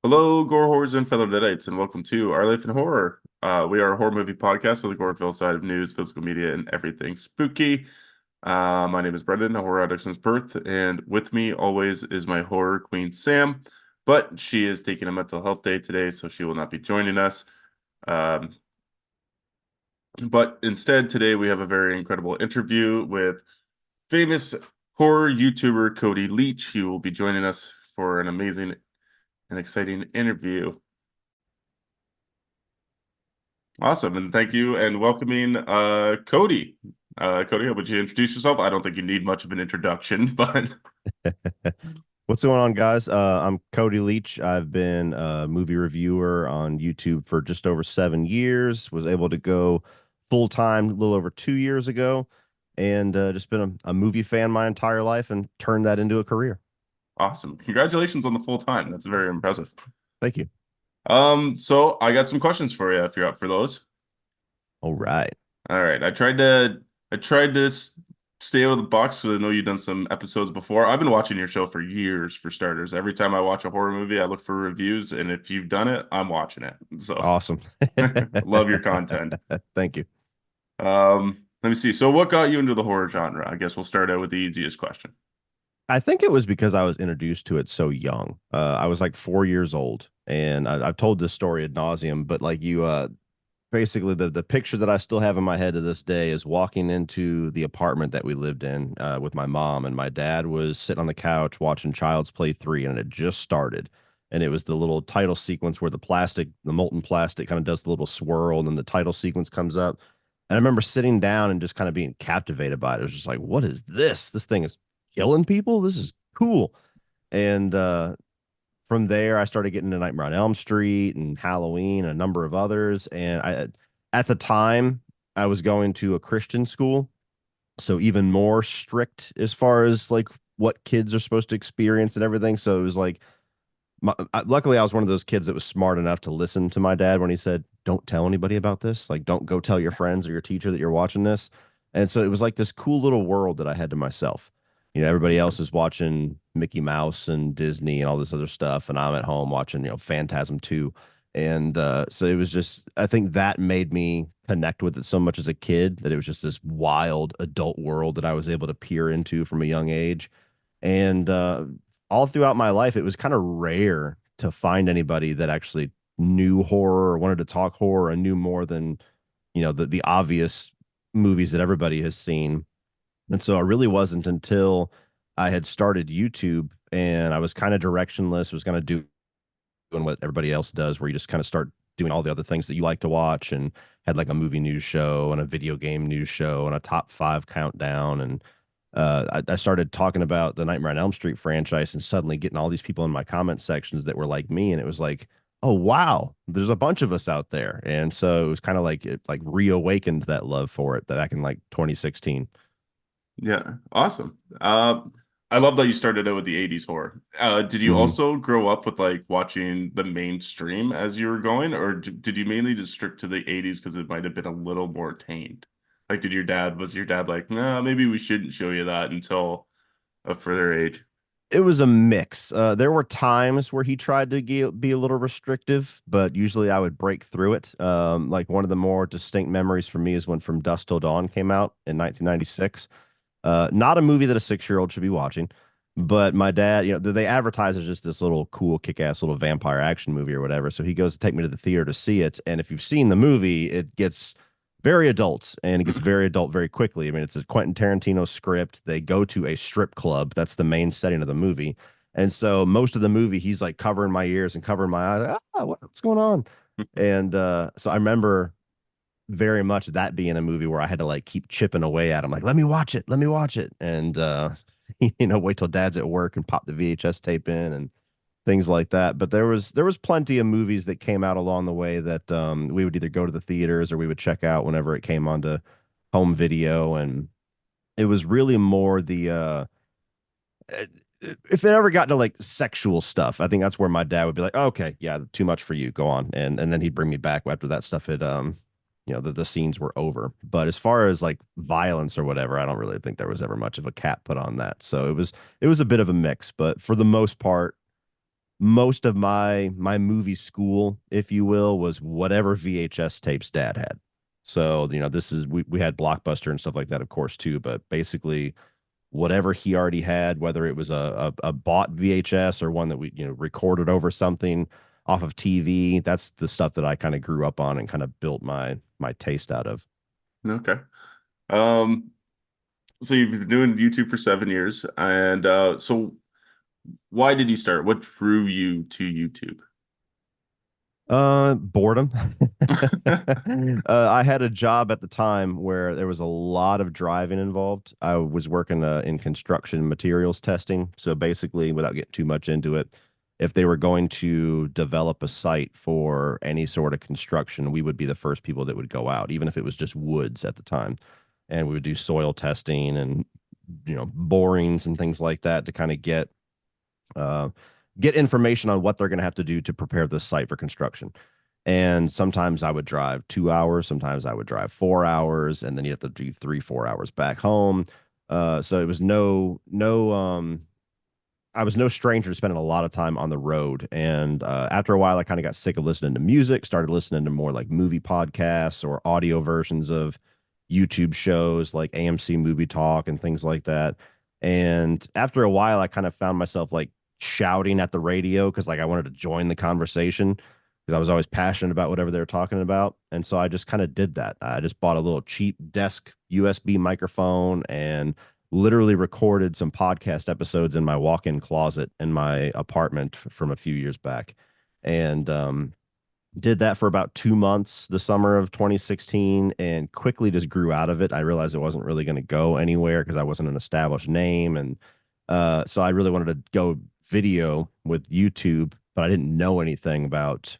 Hello, gore horrors and fellow deadites, and welcome to Our Life in Horror. We are a horror movie podcast with a gore-filled side of news, physical media, and everything spooky. My name is Brendan, a horror addict since birth, and with me always is my horror queen, Sam. But she is taking a mental health day today, so she will not be joining us. Um, but instead, today we have a very incredible interview with famous horror YouTuber Cody Leach. He will be joining us for an amazing and exciting interview. Awesome, and thank you and welcoming Cody. Cody, how would you introduce yourself? I don't think you need much of an introduction, but What's going on, guys? I'm Cody Leach. I've been a movie reviewer on YouTube for just over 7 years. Was able to go full time a little over 2 years ago, and just been a movie fan my entire life and turned that into a career. awesome. Congratulations on the full time. That's very impressive. Thank you. So I got some questions for you if you're up for those. All right. All right. I tried to stay out of the box because I know you've done some episodes before. I've been watching your show for years for starters. Every time I watch a horror movie, I look for reviews, and if you've done it, I'm watching it. So Awesome. love your content. Thank you. Let me see. So what got you into the horror genre? I guess we'll start out with the easiest question. I think it was because I was introduced to it so young. I was like 4 years old, and I've told this story ad nauseum, but like basically the picture that I still have in my head to this day is walking into the apartment that we lived in with my mom, and my dad was sitting on the couch watching Child's Play 3, and it had just started. And it was the little title sequence where the molten plastic kind of does the little swirl, and then the title sequence comes up. And I remember sitting down and just kind of being captivated by it. It was just like, what is this? This thing is killing people. This is cool. And from there, I started getting into Nightmare on Elm Street and Halloween and a number of others. And at the time, I was going to a Christian school, so even more strict as far as like what kids are supposed to experience and everything. So it was like, luckily, I was one of those kids that was smart enough to listen to my dad when he said, "Don't tell anybody about this. Like, don't go tell your friends or your teacher that you're watching this." And so it was like this cool little world that I had to myself. Everybody Yeah. else is watching Mickey Mouse and Disney and all this other stuff, and I'm at home watching, Phantasm 2. And so it was just, I think that made me connect with it so much as a kid that it was just this wild adult world that I was able to peer into from a young age. And all throughout my life, it was kind of rare to find anybody that actually knew horror or wanted to talk horror and knew more than, the obvious movies that everybody has seen. And so it really wasn't until I had started YouTube and I was kind of directionless, was kind of doing what everybody else does, where you just kind of start doing all the other things that you like to watch, and had like a movie news show and a video game news show and a top five countdown. And I started talking about the Nightmare on Elm Street franchise and suddenly getting all these people in my comment sections that were like me. And it was like, oh, wow, there's a bunch of us out there. And so it was kind of like it like reawakened that love for it that back in like 2016. Yeah, awesome. I love that you started out with the 80s horror. Did you Mhm. also grow up with like watching the mainstream as you were going, or did you mainly just stick to the 80s because it might have been a little more tamed? Like, was your dad like, nah, maybe we shouldn't show you that until a further age? It was a mix. There were times where he tried to be a little restrictive, but usually I would break through it. Like one of the more distinct memories for me is when From Dusk Till Dawn came out in 1996. Not a movie that a 6-year-old should be watching, but my dad, they advertise as just this little cool, kick-ass little vampire action movie or whatever. So he goes to take me to the theater to see it, and if you've seen the movie, it gets very adult, and it gets very adult very quickly. I mean, it's a Quentin Tarantino script. They go to a strip club. That's the main setting of the movie. And so most of the movie, he's like covering my ears and covering my eyes. Like, what's going on? And so I remember very much that being a movie where I had to like keep chipping away at him, like, let me watch it. And wait till dad's at work and pop the VHS tape in and things like that. But there was plenty of movies that came out along the way that we would either go to the theaters or we would check out whenever it came onto home video. And it was really more the uh, if it ever got to like sexual stuff, I think that's where my dad would be like, oh, okay, yeah, too much for you, go on. And then he'd bring me back after that stuff had the scenes were over. But as far as like violence or whatever, I don't really think there was ever much of a cap put on that. So it was a bit of a mix, but for the most part, most of my movie school, if you will, was whatever VHS tapes dad had. So, this is we had Blockbuster and stuff like that, of course, too, but basically whatever he already had, whether it was a bought VHS or one that we, recorded over something off of TV, that's the stuff that I kind of grew up on and kind of built my taste out of. Okay. Um, so you've been doing YouTube for 7 years, and so why did you start? What drew you to YouTube? Boredom. I had a job at the time where there was a lot of driving involved. I was working in construction materials testing. So basically, without getting too much into it, if they were going to develop a site for any sort of construction, we would be the first people that would go out, even if it was just woods at the time. And we would do soil testing and, borings and things like that to kind of uh, get information on what they're going to have to do to prepare the site for construction. And sometimes I would drive 2 hours, sometimes I would drive 4 hours, and then you have to do 3, 4 hours back home. So it was I was no stranger to spending a lot of time on the road. And after a while, I kind of got sick of listening to music, started listening to more like movie podcasts or audio versions of YouTube shows like AMC Movie Talk and things like that. And after a while, I kind of found myself like shouting at the radio because like I wanted to join the conversation because I was always passionate about whatever they were talking about. And so I just kind of did that. I just bought a little cheap desk USB microphone and literally recorded some podcast episodes in my walk-in closet in my apartment from a few years back. And did that for about 2 months the summer of 2016 and quickly just grew out of it. I realized it wasn't really going to go anywhere because I wasn't an established name. And so I really wanted to go video with YouTube, but I didn't know anything about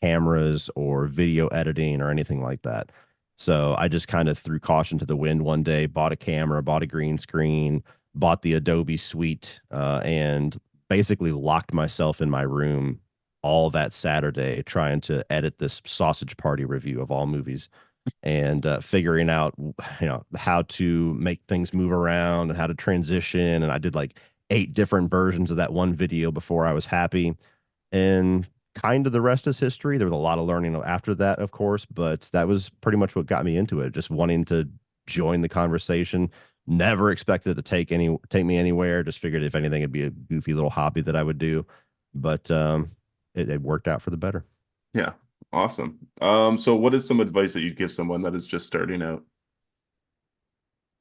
cameras or video editing or anything like that. So I just kind of threw caution to the wind one day, bought a camera, bought a green screen, bought the Adobe suite, and basically locked myself in my room all that Saturday trying to edit this sausage party review of all movies and figuring out how to make things move around and how to transition. And I did like 8 different versions of that one video before I was happy. And kind of the rest is history. There was a lot of learning after that, of course, but that was pretty much what got me into it. Just wanting to join the conversation. Never expected it to take me anywhere. Just figured if anything, it'd be a goofy little hobby that I would do. But it worked out for the better. Yeah, awesome. So what is some advice that you'd give someone that is just starting out?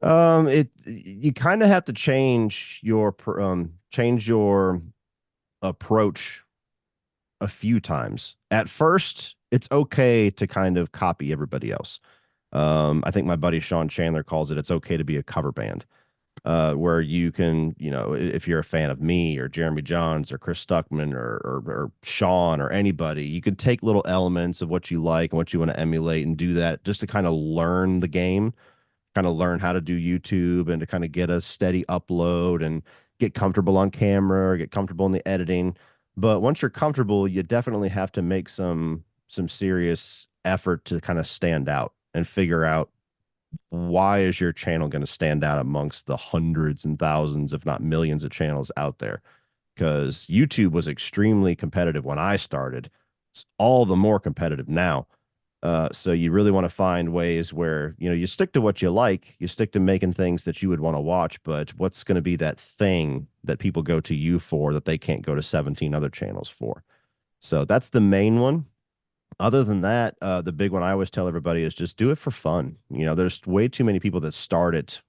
It you kind of have to change your approach a few times. At first, it's okay to kind of copy everybody else. I think my buddy Sean Chandler calls it's okay to be a cover band, where you can, if you're a fan of me or Jeremy Johns or Chris Stuckman or Sean or anybody, you can take little elements of what you like and what you want to emulate and do that just to kind of learn the game, kind of learn how to do YouTube and to kind of get a steady upload and get comfortable on camera, or get comfortable in the editing. But once you're comfortable, you definitely have to make some serious effort to kind of stand out and figure out why is your channel going to stand out amongst the hundreds and thousands, if not millions of channels out there? Because YouTube was extremely competitive when I started. It's all the more competitive now. So you really want to find ways where, you stick to what you like, you stick to making things that you would want to watch, but what's going to be that thing that people go to you for that they can't go to 17 other channels for? So that's the main one. Other than that, the big one I always tell everybody is just do it for fun. There's way too many people that start it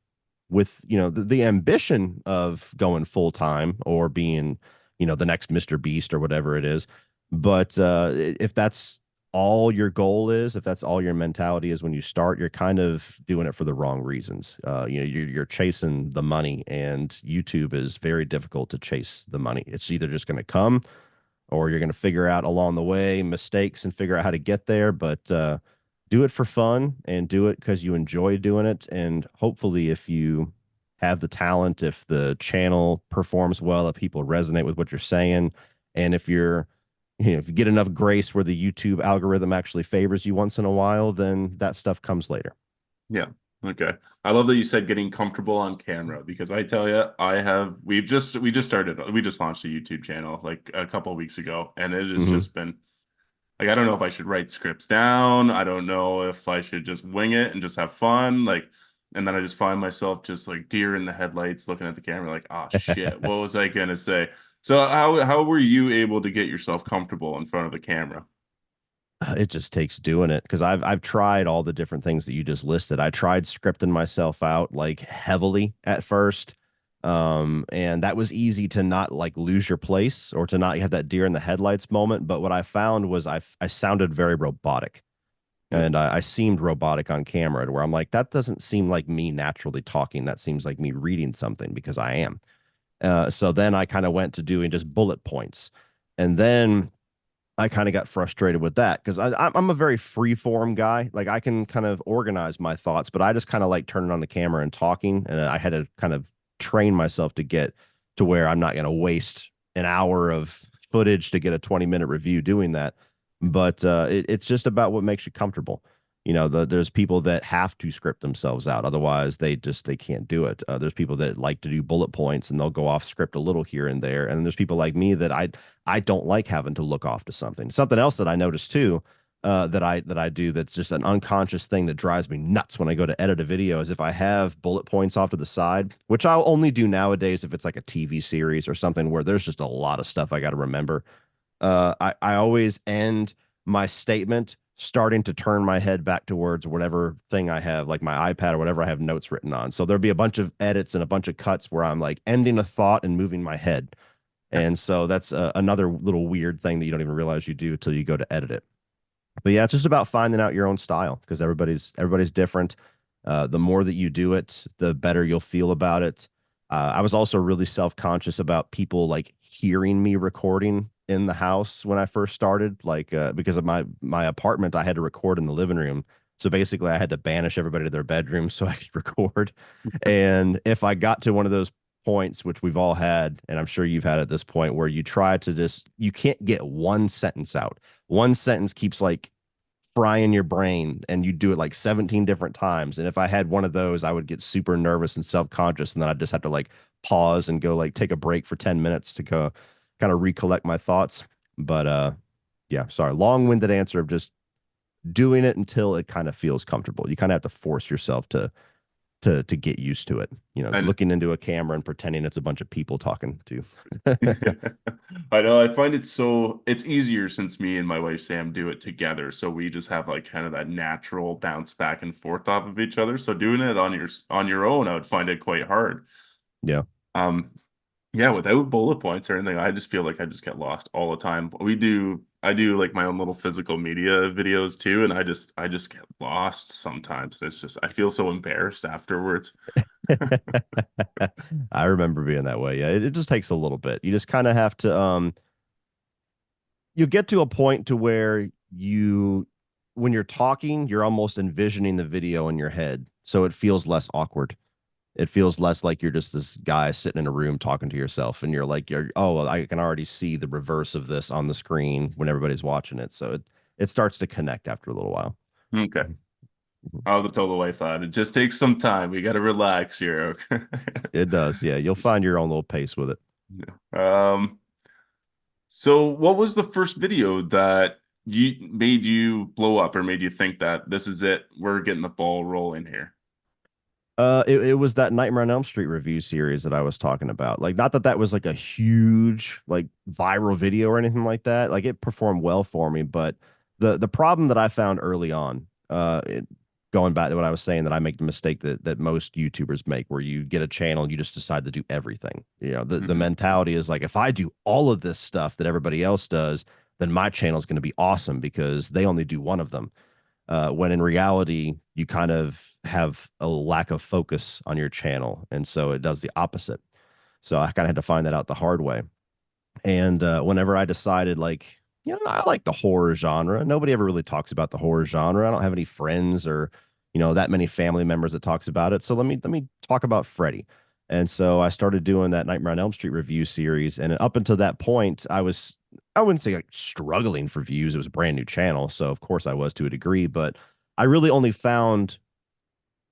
with, the ambition of going full time or being, the next Mr. Beast or whatever it is. But if that's all your goal is, if that's all your mentality is when you start, you're kind of doing it for the wrong reasons. You're chasing the money, and YouTube is very difficult to chase the money. It's either just going to come or you're going to figure out along the way mistakes and figure out how to get there. But do it for fun and do it because you enjoy doing it. And hopefully, if you have the talent, if the channel performs well, if people resonate with what you're saying, and if you get enough grace where the YouTube algorithm actually favors you once in a while, then that stuff comes later. Yeah. Okay. I love that you said getting comfortable on camera because I tell you, we just launched a YouTube channel like a couple of weeks ago, and it has Hmm. just been like I don't know if I should write scripts down. I don't know if I should just wing it and just have fun. And then I just find myself just like deer in the headlights looking at the camera, like, oh shit, what was I gonna say? So how were you able to get yourself comfortable in front of the camera? It just takes doing it because I've tried all the different things that you just listed. I tried scripting myself out like heavily at first. And that was easy to not like lose your place or to not have that deer in the headlights moment. But what I found was I sounded very robotic Yeah. and I seemed robotic on camera to where I'm like, that doesn't seem like me naturally talking. That seems like me reading something because I am. So then I kind of went to doing just bullet points. And then I kind of got frustrated with that because I'm a very free form guy. Like I can kind of organize my thoughts, but I just kind of like turning on the camera and talking. And I had to kind of train myself to get to where I'm not going to waste an hour of footage to get a 20-minute review doing that. But it's just about what makes you comfortable. There's people that have to script themselves out, otherwise they can't do it. There's people that like to do bullet points and they'll go off script a little here and there, and then there's people like me that I don't like having to look off to something. Something else that I noticed too, that I do that's just an unconscious thing that drives me nuts when I go to edit a video is if I have bullet points off to the side, which I'll only do nowadays if it's like a TV series or something where there's just a lot of stuff I got to remember. I always end my statement starting to turn my head back towards whatever thing I have, like my iPad or whatever I have notes written on. So there'll be a bunch of edits and a bunch of cuts where I'm like ending a thought and moving my head. And so that's another little weird thing that you don't even realize you do until you go to edit it. But yeah, it's just about finding out your own style because everybody's different. The more that you do it, the better you'll feel about it. I was also really self-conscious about people like hearing me recording in the house when I first started, like because of my apartment, I had to record in the living room. So basically, I had to banish everybody to their bedroom so I could record. And if I got to one of those points, which we've all had, and I'm sure you've had at this point, where you try to just you can't get one sentence out. One sentence keeps like frying your brain and you do it like 17 different times. And if I had one of those, I would get super nervous and self-conscious. And then I'd just have to like pause and go like take a break for 10 minutes to go kind of recollect my thoughts. But yeah, sorry, long-winded answer of just doing it until it kind of feels comfortable. You kind of have to force yourself to get used to it. And Looking into a camera and pretending it's a bunch of people talking to I know I find it's easier since me and my wife Sam do it together. So we just have like kind of that natural bounce back and forth off of each other. So doing it on your own, I would find it quite hard. Yeah. Um, yeah, without bullet points or anything, I just feel like I just get lost all the time. I do like my own little physical media videos too, and I just get lost sometimes. It's just I feel so embarrassed afterwards. I remember being that way. Yeah, it just takes a little bit. You just kind of have to you get to a point to where when you're talking, you're almost envisioning the video in your head. So it feels less awkward. It feels less like you're just this guy sitting in a room talking to yourself and oh, well, I can already see the reverse of this on the screen when everybody's watching it. So it starts to connect after a little while. Okay. Mhm. I'll tell the wife that it just takes some time. We got to relax here. Okay. It does. Yeah, you'll find your own little pace with it. Yeah. So what was the first video that you made you blow up or made you think that this is it? We're getting the ball rolling here. It was that Nightmare on Elm Street review series that I was talking about. Like, not that that was like a huge like viral video or anything like that. Like, it performed well for me, but the problem that I found early on, going back to what I was saying, that I make the mistake that most YouTubers make, where you get a channel and you just decide to do everything. The Hmm. mentality is like, if I do all of this stuff that everybody else does, then my channel is going to be awesome because they only do one of them, when in reality, you kind of have a lack of focus on your channel. And so it does the opposite. So I kind of had to find that out the hard way. And whenever I decided, like, I like the horror genre. Nobody ever really talks about the horror genre. I don't have any friends or, that many family members that talks about it. So let me talk about Freddy. And so I started doing that Nightmare on Elm Street review series. And up until that point, I wouldn't say like struggling for views. It was a brand new channel. So of course I was to a degree, but I really only found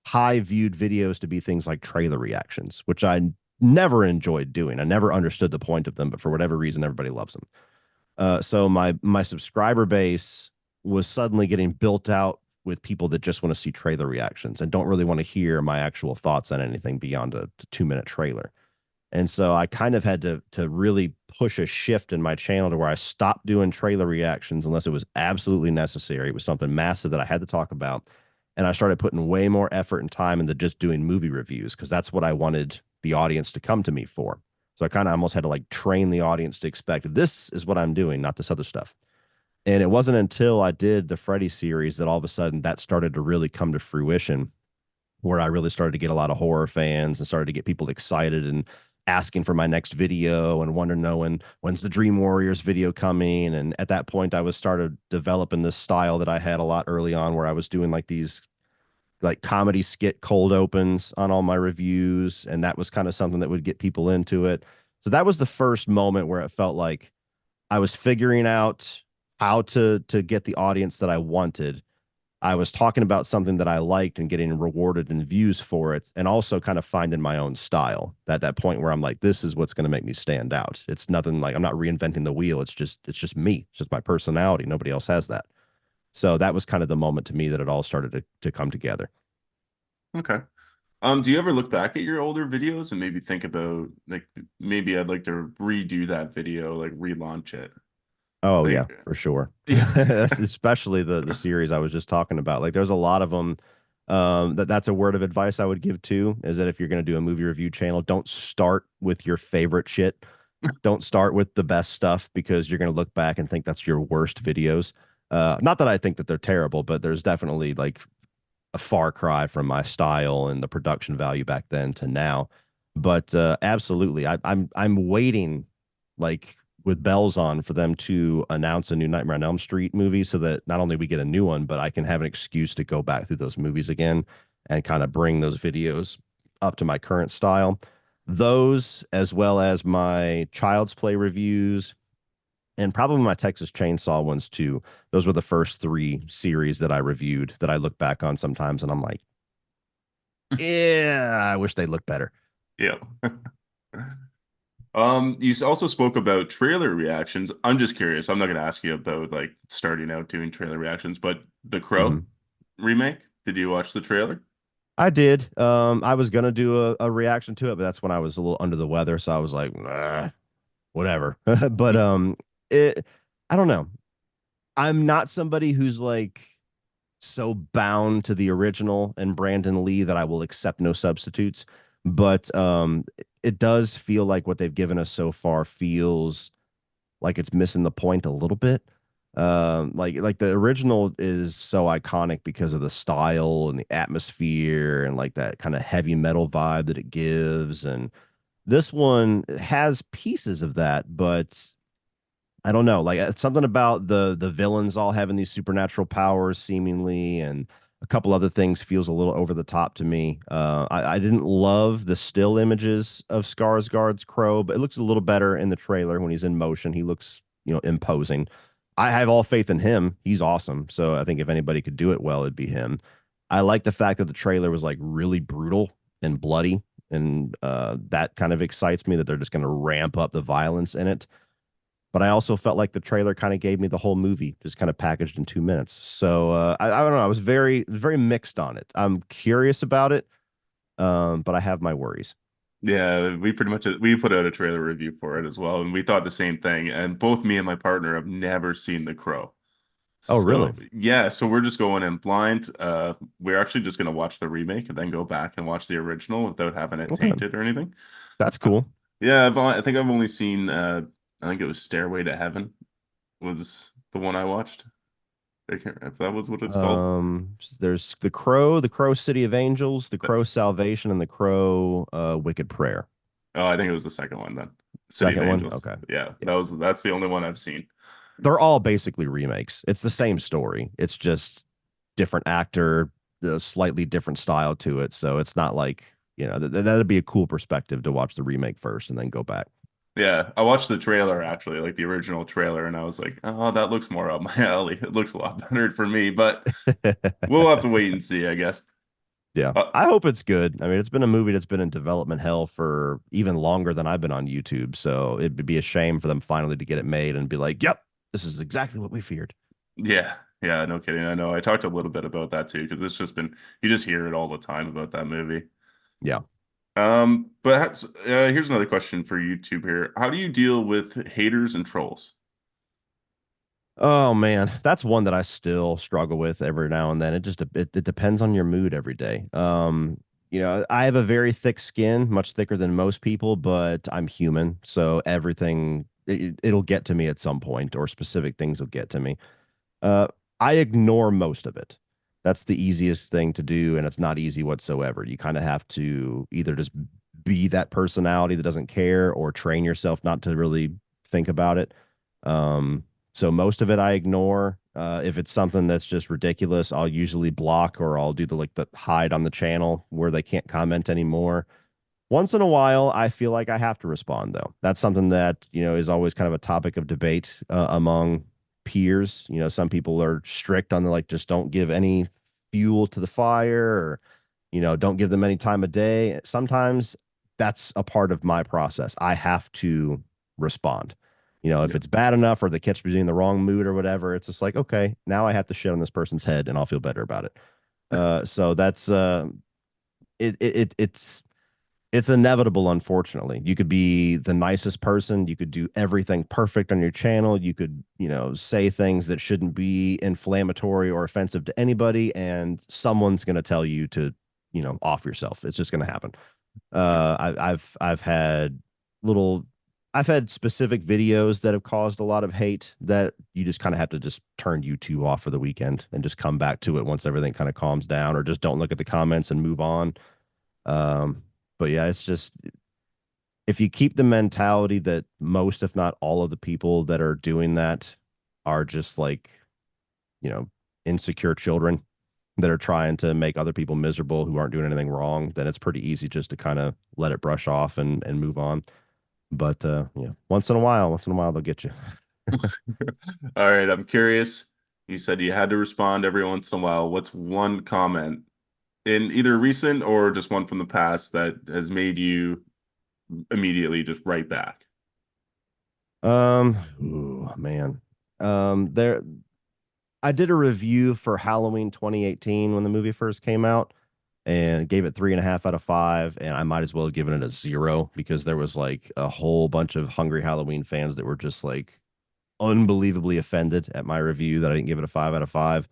high viewed videos to be things like trailer reactions, which I never enjoyed doing. I never understood the point of them, but for whatever reason, everybody loves them. So my subscriber base was suddenly getting built out with people that just want to see trailer reactions and don't really want to hear my actual thoughts on anything beyond a 2 minute trailer. And so I kind of had to really push a shift in my channel to where I stopped doing trailer reactions unless it was absolutely necessary. It was something massive that I had to talk about. And I started putting way more effort and time into just doing movie reviews because that's what I wanted the audience to come to me for. So I kind of almost had to like train the audience to expect this is what I'm doing, not this other stuff. And it wasn't until I did the Freddy series that all of a sudden that started to really come to fruition, where I really started to get a lot of horror fans and started to get people excited and asking for my next video and wanting to know when's the Dream Warriors video coming. And at that point, I was started developing this style that I had a lot early on, where I was doing like these like comedy skit cold opens on all my reviews, and that was kind of something that would get people into it. So that was the first moment where it felt like I was figuring out how to get the audience that I wanted. I was talking about something that I liked and getting rewarded in views for it, and also kind of finding my own style. That point where I'm like, this is what's going to make me stand out. It's nothing like I'm not reinventing the wheel. It's just me. It's just my personality. Nobody else has that. So that was kind of the moment to me that it all started to come together. Okay. Do you ever look back at your older videos and maybe think about like maybe I'd like to redo that video, like relaunch it? Oh yeah, Like, for sure. yeah. That's especially the series I was just talking about. Like there's a lot of them. That's a word of advice I would give too, is that if you're going to do a movie review channel, don't start with your favorite shit. Don't start with the best stuff, because you're going to look back and think that's your worst videos. Not that I think that they're terrible, but there's definitely like a far cry from my style and the production value back then to now. But absolutely, I'm waiting like with bells on for them to announce a new Nightmare on Elm Street movie, so that not only we get a new one, but I can have an excuse to go back through those movies again and kind of bring those videos up to my current style. Those, as well as my Child's Play reviews, and probably my Texas Chainsaw ones too. Those were the first three series that I reviewed that I look back on sometimes and I'm like, yeah, I wish they looked better. Yeah. You also spoke about trailer reactions. I'm just curious. I'm not gonna ask you about like starting out doing trailer reactions, but The Crow Mhm. remake, did you watch the trailer? I did. I was gonna do a reaction to it, but that's when I was a little under the weather, so I was like, "Nah, whatever." But it, I don't know. I'm not somebody who's like so bound to the original and Brandon Lee that I will accept no substitutes. But it does feel like what they've given us so far feels like it's missing the point a little bit. Like the original is so iconic because of the style and the atmosphere and like that kind of heavy metal vibe that it gives. And this one has pieces of that, but I don't know, like something about the villains all having these supernatural powers seemingly, and a couple other things feels a little over the top to me. I didn't love the still images of Skarsgård's Crow, but it looks a little better in the trailer when he's in motion. He looks, imposing. I have all faith in him. He's awesome. So I think if anybody could do it well, it'd be him. I like the fact that the trailer was like really brutal and bloody, and that kind of excites me that they're just going to ramp up the violence in it. But I also felt like the trailer kind of gave me the whole movie, just kind of packaged in 2 minutes. So I don't know. I was very mixed on it. I'm curious about it, but I have my worries. Yeah, we pretty much we put out a trailer review for it as well, and we thought the same thing. And both me and my partner have never seen The Crow. Oh, really? So yeah, so we're just going in blind. We're actually just gonna watch the remake and then go back and watch the original without having it Okay, tainted or anything. that's Uh, cool. yeah, I think I've only seen I think it was Stairway to Heaven was the one I watched. I can't remember if that was what it's called. There's the Crow City of Angels, the Crow Salvation, and the Crow Wicked Prayer. Oh, I think it was the second one then. City of Second one, Angels. okay. Yeah, Yeah, that's the only one I've seen. they're all basically remakes. It's the same story. It's just different actor, a slightly different style to it. So it's not like, that'd be a cool perspective to watch the remake first and then go back. Yeah, I watched the trailer actually, like the original trailer, and I was like, oh, that looks more up my alley. It looks a lot better for me, but we'll have to wait and see, I guess. Yeah. Uh, I hope it's good. I mean, it's been a movie that's been in development hell for even longer than I've been on YouTube. So it'd be a shame for them finally to get it made and be like, yep, this is exactly what we feared. yeah, yeah, no kidding. I know. I talked a little bit about that too because it's just been you just hear it all the time about that movie. Yeah. Here's another question for YouTube here. How do you deal with haters and trolls? Oh man, that's one that I still struggle with every now and then. It depends on your mood every day. I have a very thick skin, much thicker than most people, but I'm human, so it'll get to me at some point, or specific things will get to me. Uh, I ignore most of it. That's the easiest thing to do, and it's not easy whatsoever. You kind of have to either just be that personality that doesn't care, or train yourself not to really think about it. Um, so most of it I ignore. If it's something that's just ridiculous, I'll usually block, or I'll do the hide on the channel where they can't comment anymore. Once in a while, I feel like I have to respond, though. That's something that, is always kind of a topic of debate among peers. Some people are strict on the like, just don't give any fuel to the fire, or, don't give them any time of day. Sometimes that's a part of my process. I have to respond. If Yeah. it's bad enough or they catch me in the wrong mood or whatever, it's just like, okay, now I have to shit on this person's head and I'll feel better about it. So that's it's inevitable, unfortunately. You could be the nicest person, you could do everything perfect on your channel, you could, say things that shouldn't be inflammatory or offensive to anybody, and someone's going to tell you to, off yourself. It's just going to happen. I've had little I've had specific videos that have caused a lot of hate that you just kind of have to just turn YouTube off for the weekend and just come back to it once everything kind of calms down, or just don't look at the comments and move on. um, but yeah, it's just, if you keep the mentality that most, if not all of the people that are doing that are just like, you know, insecure children that are trying to make other people miserable who aren't doing anything wrong, then it's pretty easy just to kind of let it brush off and move on. But yeah, once in a while they'll get you. All right, I'm curious. You said you had to respond every once in a while. What's one comment in either recent or just one from the past that has made you immediately just write back? Ooh, man. There I did a review for Halloween 2018 when the movie first came out, and gave it 3.5 out of 5. And I might as well have given it a 0, because there was like a whole bunch of Hungry Halloween fans that were just like unbelievably offended at my review that I didn't give it a 5 out of 5.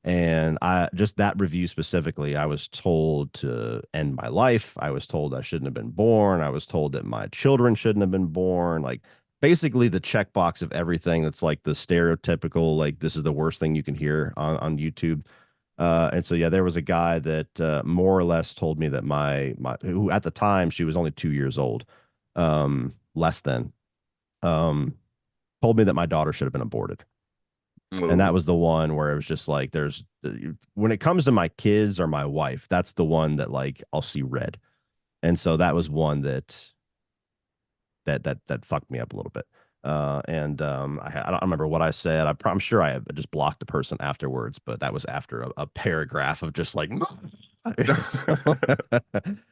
And I just, that review specifically, I was told to end my life. I was told I shouldn't have been born. I was told that my children shouldn't have been born. Like, basically the checkbox of everything that's like the stereotypical, like, this is the worst thing you can hear on YouTube. And so yeah, there was a guy that more or less told me that my who at the time, she was only 2 years old, less than, um, told me that my daughter should have been aborted. And that Oh, was the one where it was just like, when it comes to my kids or my wife, that's the one that like I'll see red. And so that was one that fucked me up a little bit. I don't remember what I said. I'm sure I just blocked the person afterwards, but that was after a paragraph of just like, so,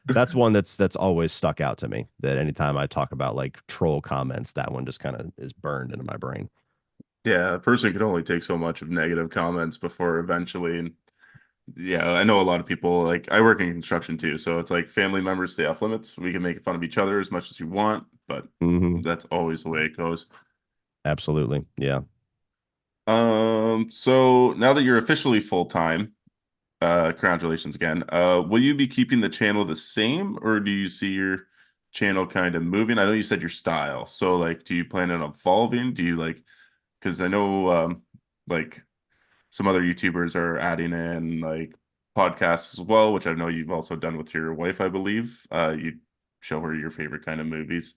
that's one that's always stuck out to me. That anytime I talk about like troll comments, that one just kind of is burned into my brain. yeah, a person could only take so much of negative comments before eventually. And yeah, I know a lot of people, like I work in construction too, so it's like family members stay off limits. We can make fun of each other as much as you want, but Hmm. that's always the way it goes. Absolutely, yeah. So now that you're officially full time, congratulations again. Will you be keeping the channel the same, or do you see your channel kind of moving? I know you said your style, so like, do you plan on evolving? Do you like, because I know, like some other YouTubers are adding in like podcasts as well, which I know you've also done with your wife, I believe. You show her your favorite kind of movies.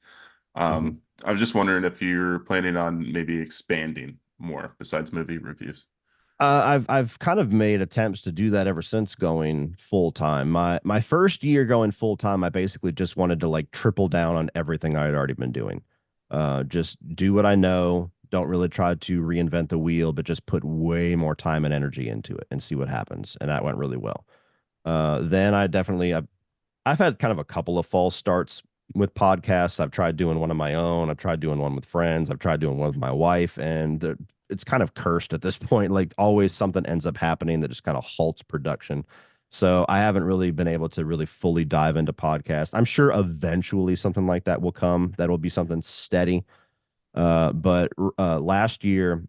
Mhm. I was just wondering if you're planning on maybe expanding more besides movie reviews. I've kind of made attempts to do that ever since going full time. My first year going full time, I basically just wanted to like triple down on everything I had already been doing. Just do what I know. Don't really try to reinvent the wheel, but just put way more time and energy into it and see what happens. And that went really well. Then I've had kind of a couple of false starts with podcasts. I've tried doing one on my own. I've tried doing one with friends. I've tried doing one with my wife, and it's kind of cursed at this point. Like always, something ends up happening that just kind of halts production. So I haven't really been able to really fully dive into podcasts. I'm sure eventually something like that will come. That will be something steady. But last year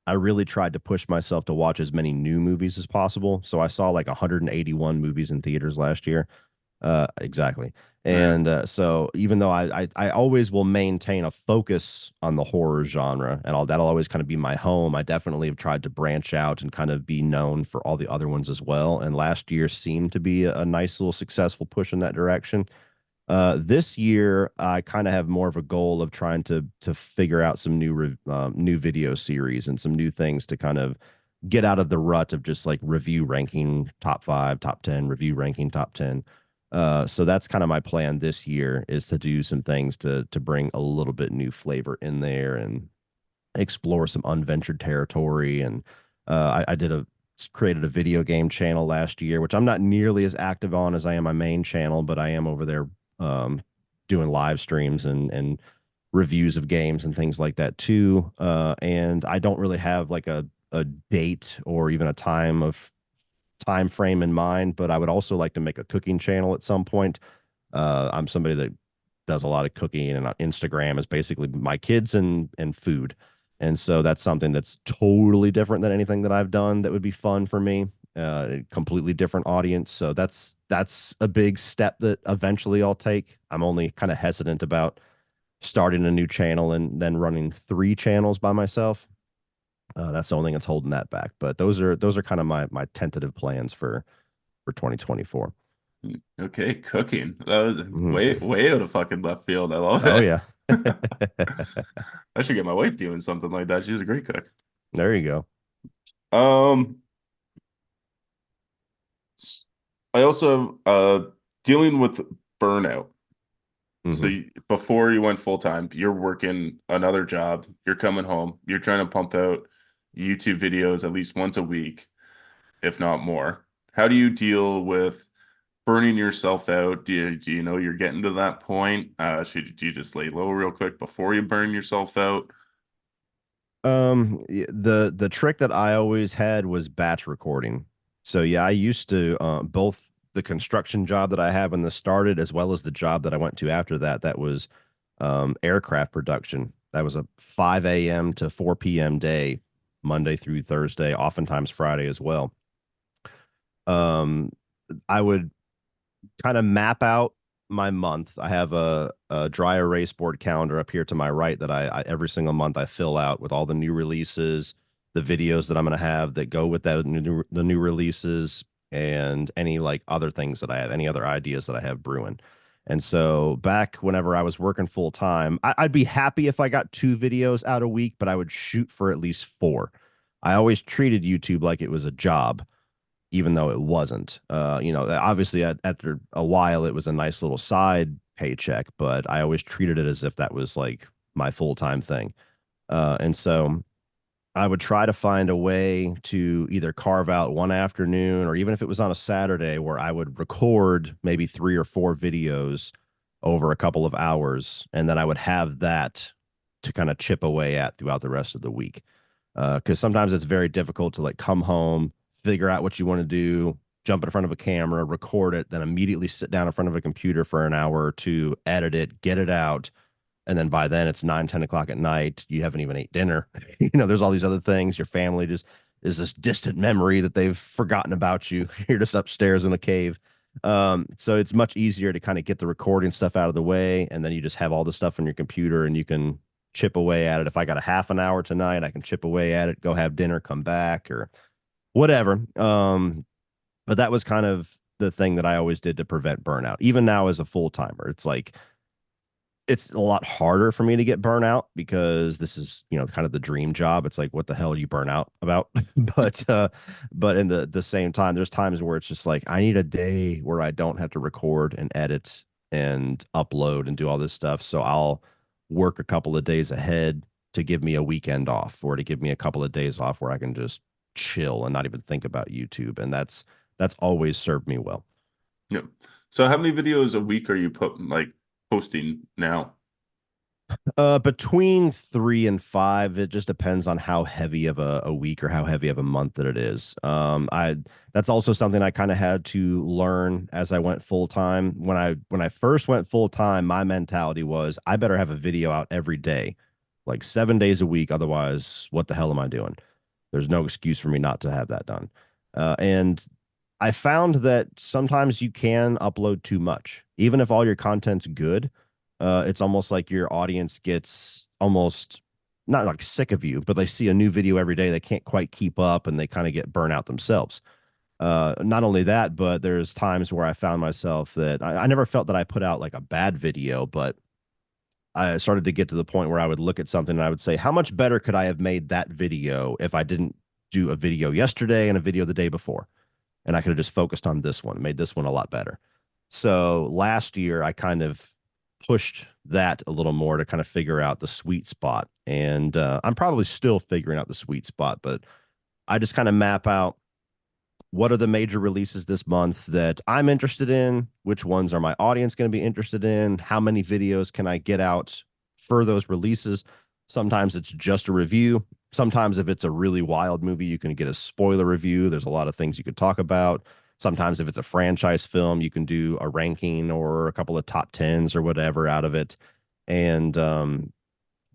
I really tried to push myself to watch as many new movies as possible. So I saw like 181 movies in theaters last year. Exactly. Yeah. So even though I always will maintain a focus on the horror genre and all that'll always kind of be my home, I definitely have tried to branch out and kind of be known for all the other ones as well. And last year seemed to be a nice little successful push in that direction. This year, I kind of have more of a goal of trying to figure out some new video series and some new things to kind of get out of the rut of just like review ranking top 5, top 10, review ranking top 10. So that's kind of my plan this year is to do some things to bring a little bit new flavor in there and explore some unventured territory. And I did a created a video game channel last year, which I'm not nearly as active on as I am my main channel, but I am over there doing live streams and reviews of games and things like that too. And I don't really have like a date or even a time frame in mind, but I would also like to make a cooking channel at some point. I'm somebody that does a lot of cooking, and Instagram is basically my kids and food. And so that's something that's totally different than anything that I've done that would be fun for me. Completely different audience. So that's a big step that eventually I'll take. I'm only kind of hesitant about starting a new channel and then running 3 channels by myself. That's the only thing that's holding that back. But those are kind of my tentative plans for 2024. Okay, cooking. That was Mhm. way out of fucking left field. I love Oh it. yeah. I should get my wife doing something like that. She's a great cook. There you go. Um, I also dealing with burnout. So Hmm. before you went full time, you're working another job, you're coming home, you're trying to pump out YouTube videos at least once a week, if not more. How do you deal with burning yourself out? Do you know you're getting to that point? Do you just lay low real quick before you burn yourself out? The trick that I always had was batch recording. So yeah, I used to both the construction job that I had when this started, as well as the job that I went to after that. That was aircraft production. That was a 5 a.m. to 4 p.m. day, Monday through Thursday, oftentimes Friday as well. Um, I would kind of map out my month. I have a dry erase board calendar up here to my right that I every single month I fill out with all the new releases, the videos that I'm going to have that go with the new releases, and any like other things that I have, any other ideas that I have brewing. And so back whenever I was working full time, I'd be happy if I got 2 videos out a week, but I would shoot for at least 4. I always treated YouTube like it was a job even though it wasn't. Obviously after a while, it was a nice little side paycheck, but I always treated it as if that was like my full time thing. And so I would try to find a way to either carve out one afternoon or even if it was on a Saturday where I would record maybe 3 or 4 videos over a couple of hours. And then I would have that to kind of chip away at throughout the rest of the week. Because sometimes it's very difficult to like come home, figure out what you want to do, jump in front of a camera, record it, then immediately sit down in front of a computer for an hour or two, edit it, get it out, and then by then it's 9, 10 o'clock at night. You haven't even ate dinner. There's all these other things. Your family just is this distant memory that they've forgotten about you. You're just upstairs in a cave. So it's much easier to kind of get the recording stuff out of the way, and then you just have all the stuff on your computer and you can chip away at it. If I got a half an hour tonight, I can chip away at it, go have dinner, come back, or whatever. But that was kind of the thing that I always did to prevent burnout. Even now as a full timer, it's like it's a lot harder for me to get burnout because this is, kind of the dream job. It's like, what the hell do you burn out about? But in the same time, there's times where it's just like, I need a day where I don't have to record and edit and upload and do all this stuff. So I'll work a couple of days ahead to give me a weekend off or to give me a couple of days off where I can just chill and not even think about YouTube. And that's that's always served me well. Yeah. So how many videos a week are you posting now? Between 3 and 5, it just depends on how heavy of a week or how heavy of a month that it is. I That's also something I kind of had to learn as I went full time. When I first went full time, my mentality was I better have a video out every day, like 7 days a week. Otherwise, what the hell am I doing? There's no excuse for me not to have that done. And I found that sometimes you can upload too much, even if all your content's good. It's almost like your audience gets almost not like sick of you, but they see a new video every day. They can't quite keep up and they kind of get burnt out themselves. Not only that, but there's times where I found myself that I never felt that I put out like a bad video, but I started to get to the point where I would look at something and I would say, how much better could I have made that video if I didn't do a video yesterday and a video the day before? And I could have just focused on this one, made this one a lot better. So last year, I kind of pushed that a little more to kind of figure out the sweet spot. And I'm probably still figuring out the sweet spot, but I just kind of map out what are the major releases this month that I'm interested in, which ones are my audience going to be interested in, how many videos can I get out for those releases. Sometimes it's just a review. Sometimes if it's a really wild movie, you can get a spoiler review. There's a lot of things you could talk about. Sometimes if it's a franchise film, you can do a ranking or a couple of top tens or whatever out of it. And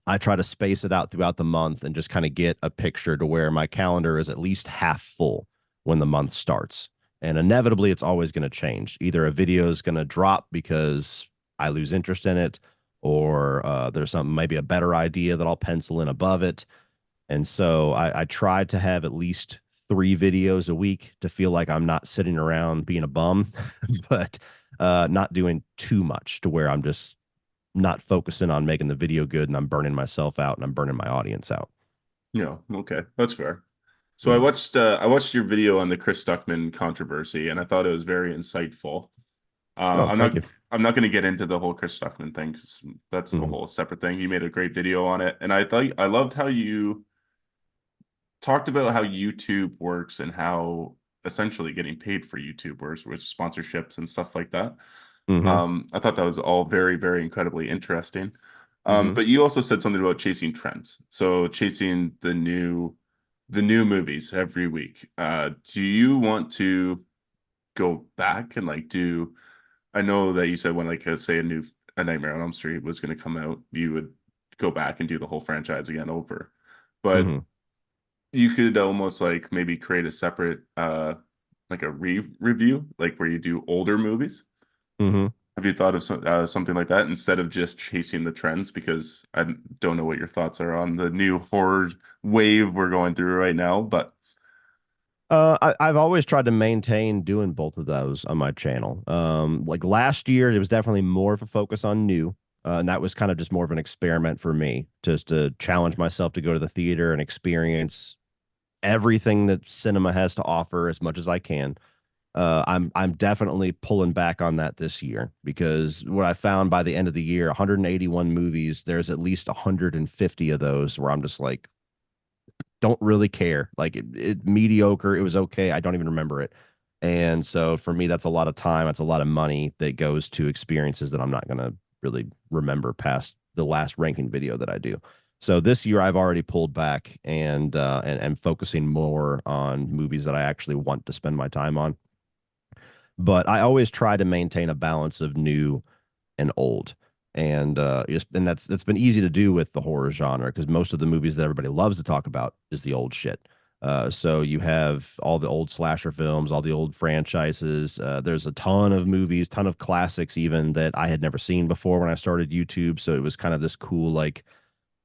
I try to space it out throughout the month and just kind of get a picture to where my calendar is at least half full when the month starts. And inevitably, it's always going to change. Either a video is going to drop because I lose interest in it, or there's something, maybe a better idea that I'll pencil in above it. And so I try to have at least 3 videos a week to feel like I'm not sitting around being a bum, but not doing too much to where I'm just not focusing on making the video good and I'm burning myself out and I'm burning my audience out. Yeah, okay, that's fair. So Mm. I watched your video on the Chris Stuckman controversy, and I thought it was very insightful. Oh, I'm thank you. not going to get into the whole Chris Stuckman thing because that's a Hmm. whole separate thing. You made a great video on it, and I loved how you talked about how YouTube works and how essentially getting paid for YouTube works with sponsorships and stuff like that. Hmm. I thought that was all very, very incredibly interesting. Hmm. But you also said something about chasing trends. So chasing the new movies every week. Do you want to go back and like do I know that you said when like say a Nightmare on Elm Street was going to come out, you would go back and do the whole franchise again over. But Hmm. you could almost like maybe create a separate like a review like where you do older movies. Hmm. Have you thought of something like that instead of just chasing the trends? Because I don't know what your thoughts are on the new horror wave we're going through right now, but I've always tried to maintain doing both of those on my channel. Like last year, it was definitely more of a focus on new, and that was kind of just more of an experiment for me, just to challenge myself to go to the theater and experience everything that cinema has to offer as much as I can. I'm definitely pulling back on that this year because what I found by the end of the year, 181 movies, there's at least 150 of those where I'm just like, don't really care. Like it mediocre. It was okay. I don't even remember it. And so for me, that's a lot of time. That's a lot of money that goes to experiences that I'm not going to really remember past the last ranking video that I do. So this year I've already pulled back and focusing more on movies that I actually want to spend my time on. But I always try to maintain a balance of new and old. And that's been easy to do with the horror genre because most of the movies that everybody loves to talk about is the old shit. So you have all the old slasher films, all the old franchises. There's a ton of movies, ton of classics even that I had never seen before when I started YouTube. So it was kind of this cool like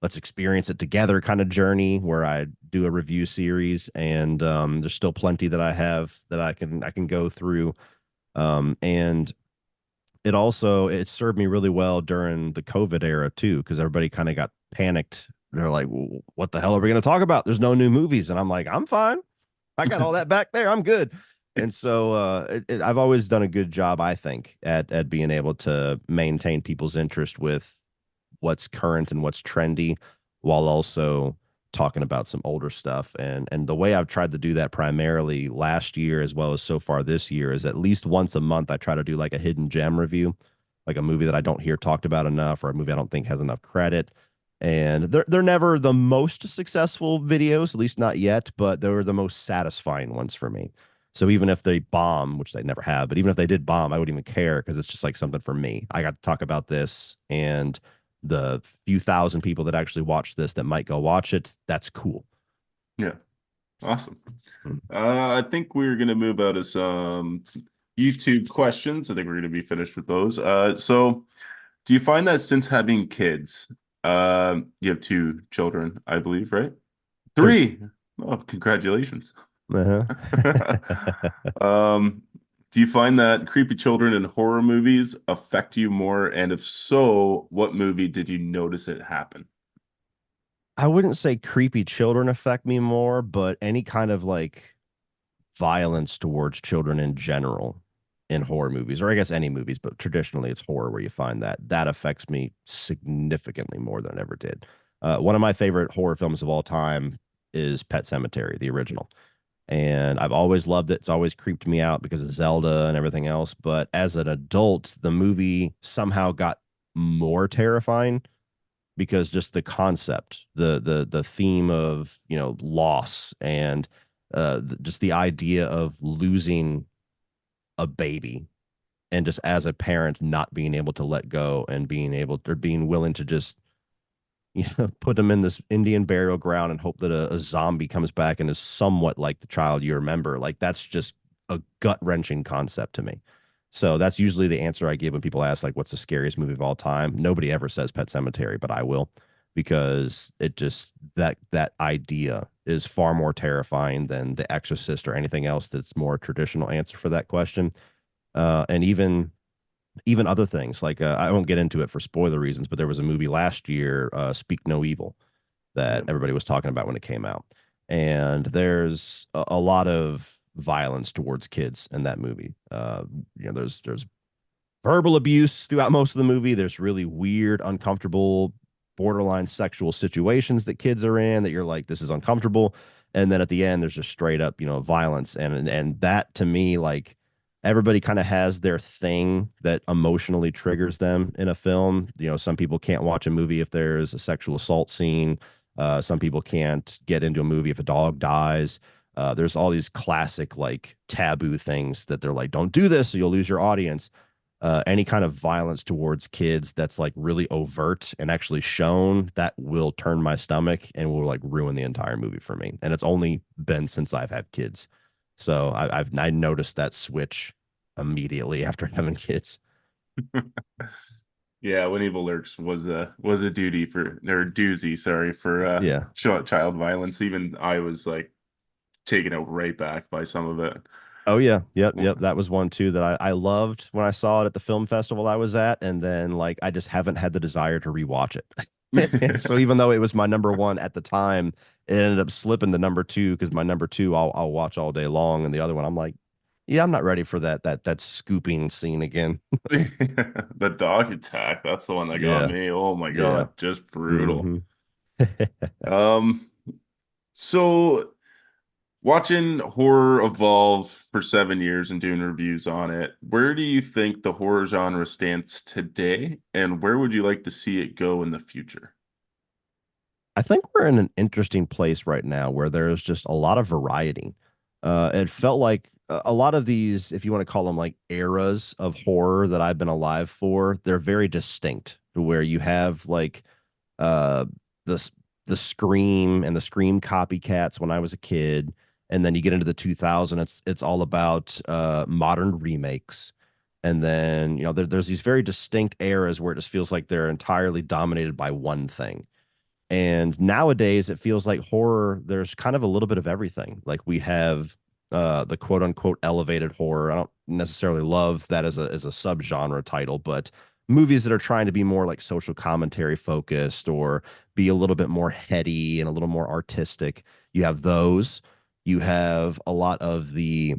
let's experience it together kind of journey where I do a review series. And there's still plenty that I have that I can go through. And it served me really well during the COVID era too, because everybody kind of got panicked. They're like, "What the hell are we going to talk about? There's no new movies," and I'm like, "I'm fine. I got all that back there. I'm good." And so I've always done a good job, I think, at being able to maintain people's interest with what's current and what's trendy, while also talking about some older stuff. And the way I've tried to do that primarily last year as well as so far this year is at least once a month I try to do like a hidden gem review, like a movie that I don't hear talked about enough or a movie I don't think has enough credit. And they're never the most successful videos, at least not yet, but they're the most satisfying ones for me. So even if they bomb, which they never have, but even if they did bomb, I wouldn't even care because it's just like something for me. I got to talk about this, and the few thousand people that actually watch this that might go watch it, that's cool. Yeah, awesome. Mm. I think we're gonna move out of some YouTube questions. I think we're gonna be finished with those. So do you find that since having kids, you have two children, I believe, right? Three. Three. Oh, congratulations. Uh-huh. Um, do you find that creepy children in horror movies affect you more? And if so, what movie did you notice it happen? I wouldn't say creepy children affect me more, but any kind of like violence towards children in general in horror movies, or I guess any movies, but traditionally it's horror where you find that that affects me significantly more than it ever did. One of my favorite horror films of all time is Pet Cemetery, the original. And I've always loved it. It's always creeped me out because of Zelda and everything else. But as an adult, the movie somehow got more terrifying because just the concept, the theme of loss and just the idea of losing a baby and just as a parent not being able to let go and being able or being willing to just put them in this Indian burial ground and hope that a zombie comes back and is somewhat like the child you remember. Like that's just a gut wrenching concept to me. So that's usually the answer I give when people ask, like, what's the scariest movie of all time? Nobody ever says Pet Cemetery, but I will because it just that idea is far more terrifying than The Exorcist or anything else that's more traditional answer for that question. And even other things like I won't get into it for spoiler reasons, but there was a movie last year, Speak No Evil, that Yeah. everybody was talking about when it came out, and there's a lot of violence towards kids in that movie. There's verbal abuse throughout most of the movie. There's really weird, uncomfortable, borderline sexual situations that kids are in that you're like, this is uncomfortable. And then at the end, there's just straight up, violence. And that to me, like everybody kind of has their thing that emotionally triggers them in a film. Some people can't watch a movie if there's a sexual assault scene. Some people can't get into a movie if a dog dies. There's all these classic like taboo things that they're like, don't do this or you'll lose your audience. Any kind of violence towards kids that's like really overt and actually shown, that will turn my stomach and will like ruin the entire movie for me. And it's only been since I've had kids. So I noticed that switch immediately after having kids. Yeah, when Evil Lurks was a duty for or doozy, sorry, for Yeah. child violence. Even I was like taken out right back by some of it. Oh yeah. Yep. Yep. That was one too that I loved when I saw it at the film festival I was at. And then like I just haven't had the desire to rewatch it. And so even though it was my number one at the time, it ended up slipping to number two because my number two I'll watch all day long. And the other one I'm like, yeah, I'm not ready for that scooping scene again. The dog attack, that's the one that got Yeah. me. Oh my Yeah. God, just brutal. Hmm. Um, so watching horror evolve for 7 years and doing reviews on it, where do you think the horror genre stands today, and where would you like to see it go in the future? I think we're in an interesting place right now where there's just a lot of variety. It felt like a lot of these, if you want to call them like eras of horror that I've been alive for, they're very distinct to where you have like uh the the Scream and the Scream copycats when I was a kid, and then you get into the 2000s, it's all about modern remakes. And then, there's these very distinct eras where it just feels like they're entirely dominated by one thing. And nowadays, it feels like horror, there's kind of a little bit of everything. Like we have the quote unquote elevated horror. I don't necessarily love that as a subgenre title, but movies that are trying to be more like social commentary focused or be a little bit more heady and a little more artistic. You have those. You have a lot of the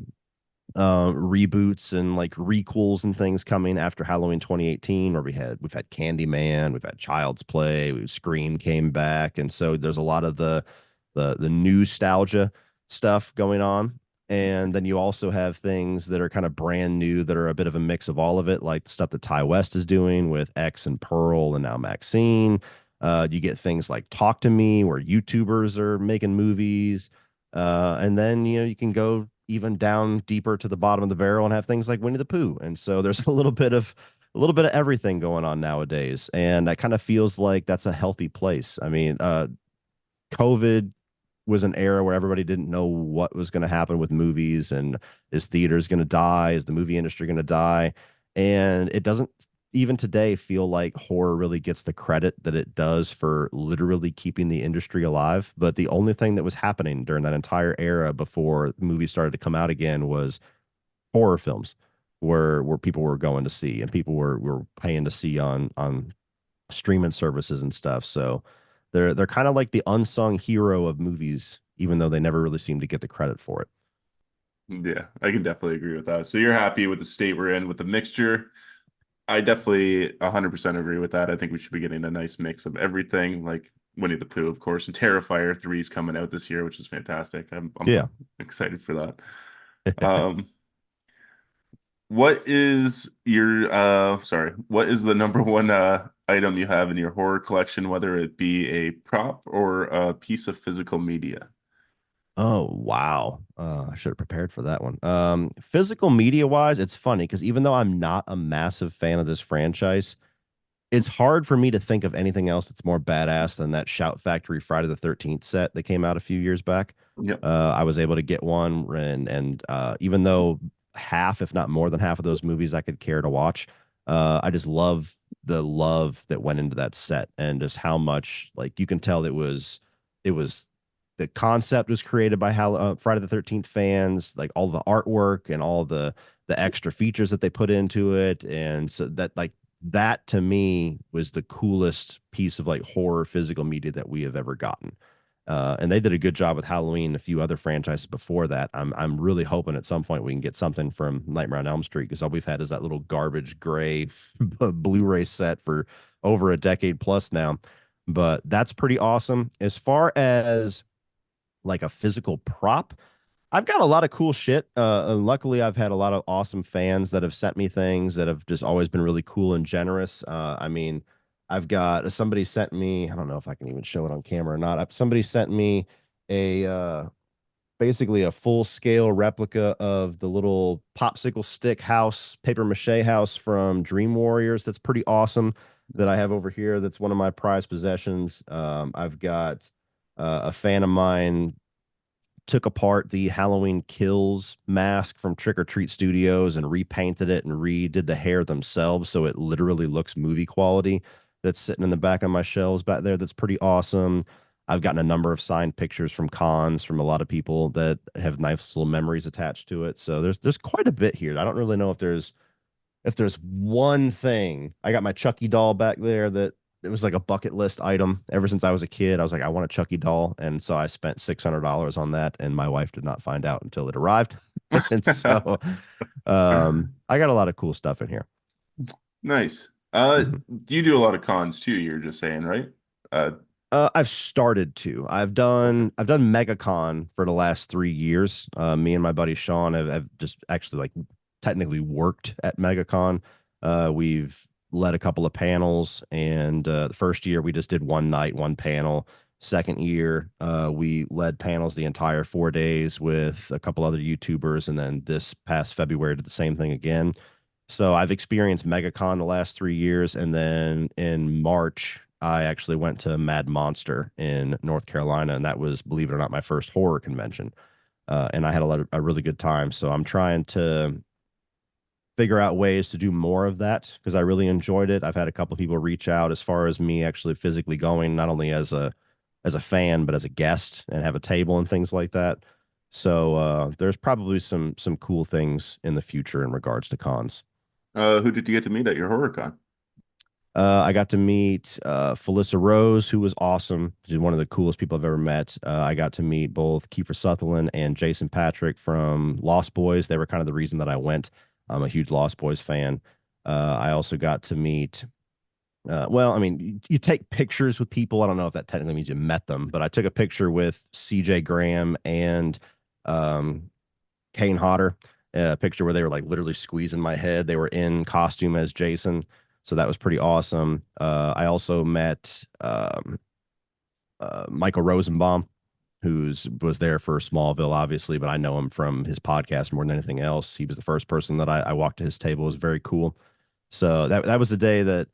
reboots and like requels and things coming after Halloween 2018, where we've had Candyman, we've had Child's Play, Scream came back, and so there's a lot of the the nostalgia stuff going on. And then you also have things that are kind of brand new that are a bit of a mix of all of it, like the stuff that Ty West is doing with X and Pearl and now Maxine. You get things like Talk to Me, where YouTubers are making movies. And then, you can go even down deeper to the bottom of the barrel and have things like Winnie the Pooh. And so there's a little bit of everything going on nowadays. And that kind of feels like that's a healthy place. I mean, COVID was an era where everybody didn't know what was going to happen with movies, and is theaters going to die? Is the movie industry going to die? And it doesn't even today feel like horror really gets the credit that it does for literally keeping the industry alive. But the only thing that was happening during that entire era before movies started to come out again was horror films where people were going to see and people were paying to see on streaming services and stuff. So they're kind of like the unsung hero of movies, even though they never really seem to get the credit for it. Yeah, I can definitely agree with that. So you're happy with the state we're in with the mixture. I definitely 100% agree with that. I think we should be getting a nice mix of everything, like Winnie the Pooh, of course, and Terrifier 3 is coming out this year, which is fantastic. I'm Yeah. excited for that. Um, what is your what is the number one item you have in your horror collection, whether it be a prop or a piece of physical media? Oh wow. I should have prepared for that one. Physical media wise, it's funny because even though I'm not a massive fan of this franchise, it's hard for me to think of anything else that's more badass than that Shout Factory Friday the 13th set that came out a few years back. Yep. I was able to get one, and even though half, if not more than half of those movies I could care to watch, I just love the love that went into that set and just how much like you can tell it was the concept was created by Friday the 13th fans, like all the artwork and all the extra features that they put into it, and so that to me was the coolest piece of like horror physical media that we have ever gotten. And they did a good job with Halloween and a few other franchises before that. I'm really hoping at some point we can get something from Nightmare on Elm Street, because all we've had is that little garbage gray Blu-ray set for over a decade plus now. But that's pretty awesome. As far as like a physical prop, I've got a lot of cool shit. And luckily, I've had a lot of awesome fans that have sent me things that have just always been really cool and generous. I mean, I've got somebody sent me, I don't know if I can even show it on camera or not. Somebody sent me a basically a full scale replica of the little popsicle stick house, paper mache house from Dream Warriors. That's pretty awesome that I have over here. That's one of my prized possessions. I've got a fan of mine took apart the Halloween Kills mask from Trick or Treat Studios and repainted it and redid the hair themselves so it literally looks movie quality. That's sitting in the back of my shelves back there. That's pretty awesome. I've gotten a number of signed pictures from cons from a lot of people that have nice little memories attached to it. So there's quite a bit here. I don't really know if there's one thing. I got my Chucky doll back there that it was like a bucket list item ever since I was a kid. I was like, I want a Chucky doll. And so I spent $600 on that. And my wife did not find out until it arrived. And so I got a lot of cool stuff in here. Nice. Mhm. You do a lot of cons too, you're just saying, right? Uh, I've started to. I've okay. done I've done MegaCon for the last 3 years. Me and my buddy Sean have just actually like technically worked at MegaCon. We've led a couple of panels, and the first year we just did one night, one panel. Second year, we led panels the entire 4 days with a couple other YouTubers, and then this past February did the same thing again. So I've experienced MegaCon the last 3 years, and then in March, I actually went to Mad Monster in North Carolina, and that was, believe it or not, my first horror convention. And I had a really good time. So I'm trying to figure out ways to do more of that because I really enjoyed it. I've had a couple of people reach out as far as me actually physically going, not only as a fan, but as a guest and have a table and things like that. So there's probably some cool things in the future in regards to cons. Who did you get to meet at your horror con? I got to meet Felissa Rose, who was awesome. She's one of the coolest people I've ever met. I got to meet both Kiefer Sutherland and Jason Patrick from Lost Boys. They were kind of the reason that I went. I'm a huge Lost Boys fan. I also got to meet Well, I mean, you take pictures with people. I don't know if that technically means you met them, but I took a picture with CJ Graham and um, Kane Hodder, a picture where they were like literally squeezing my head. They were in costume as Jason. So that was pretty awesome. I also met Michael Rosenbaum, who's was there for Smallville, obviously, but I know him from his podcast more than anything else. He was the first person that I walked to his table. It was very cool. So that was the day that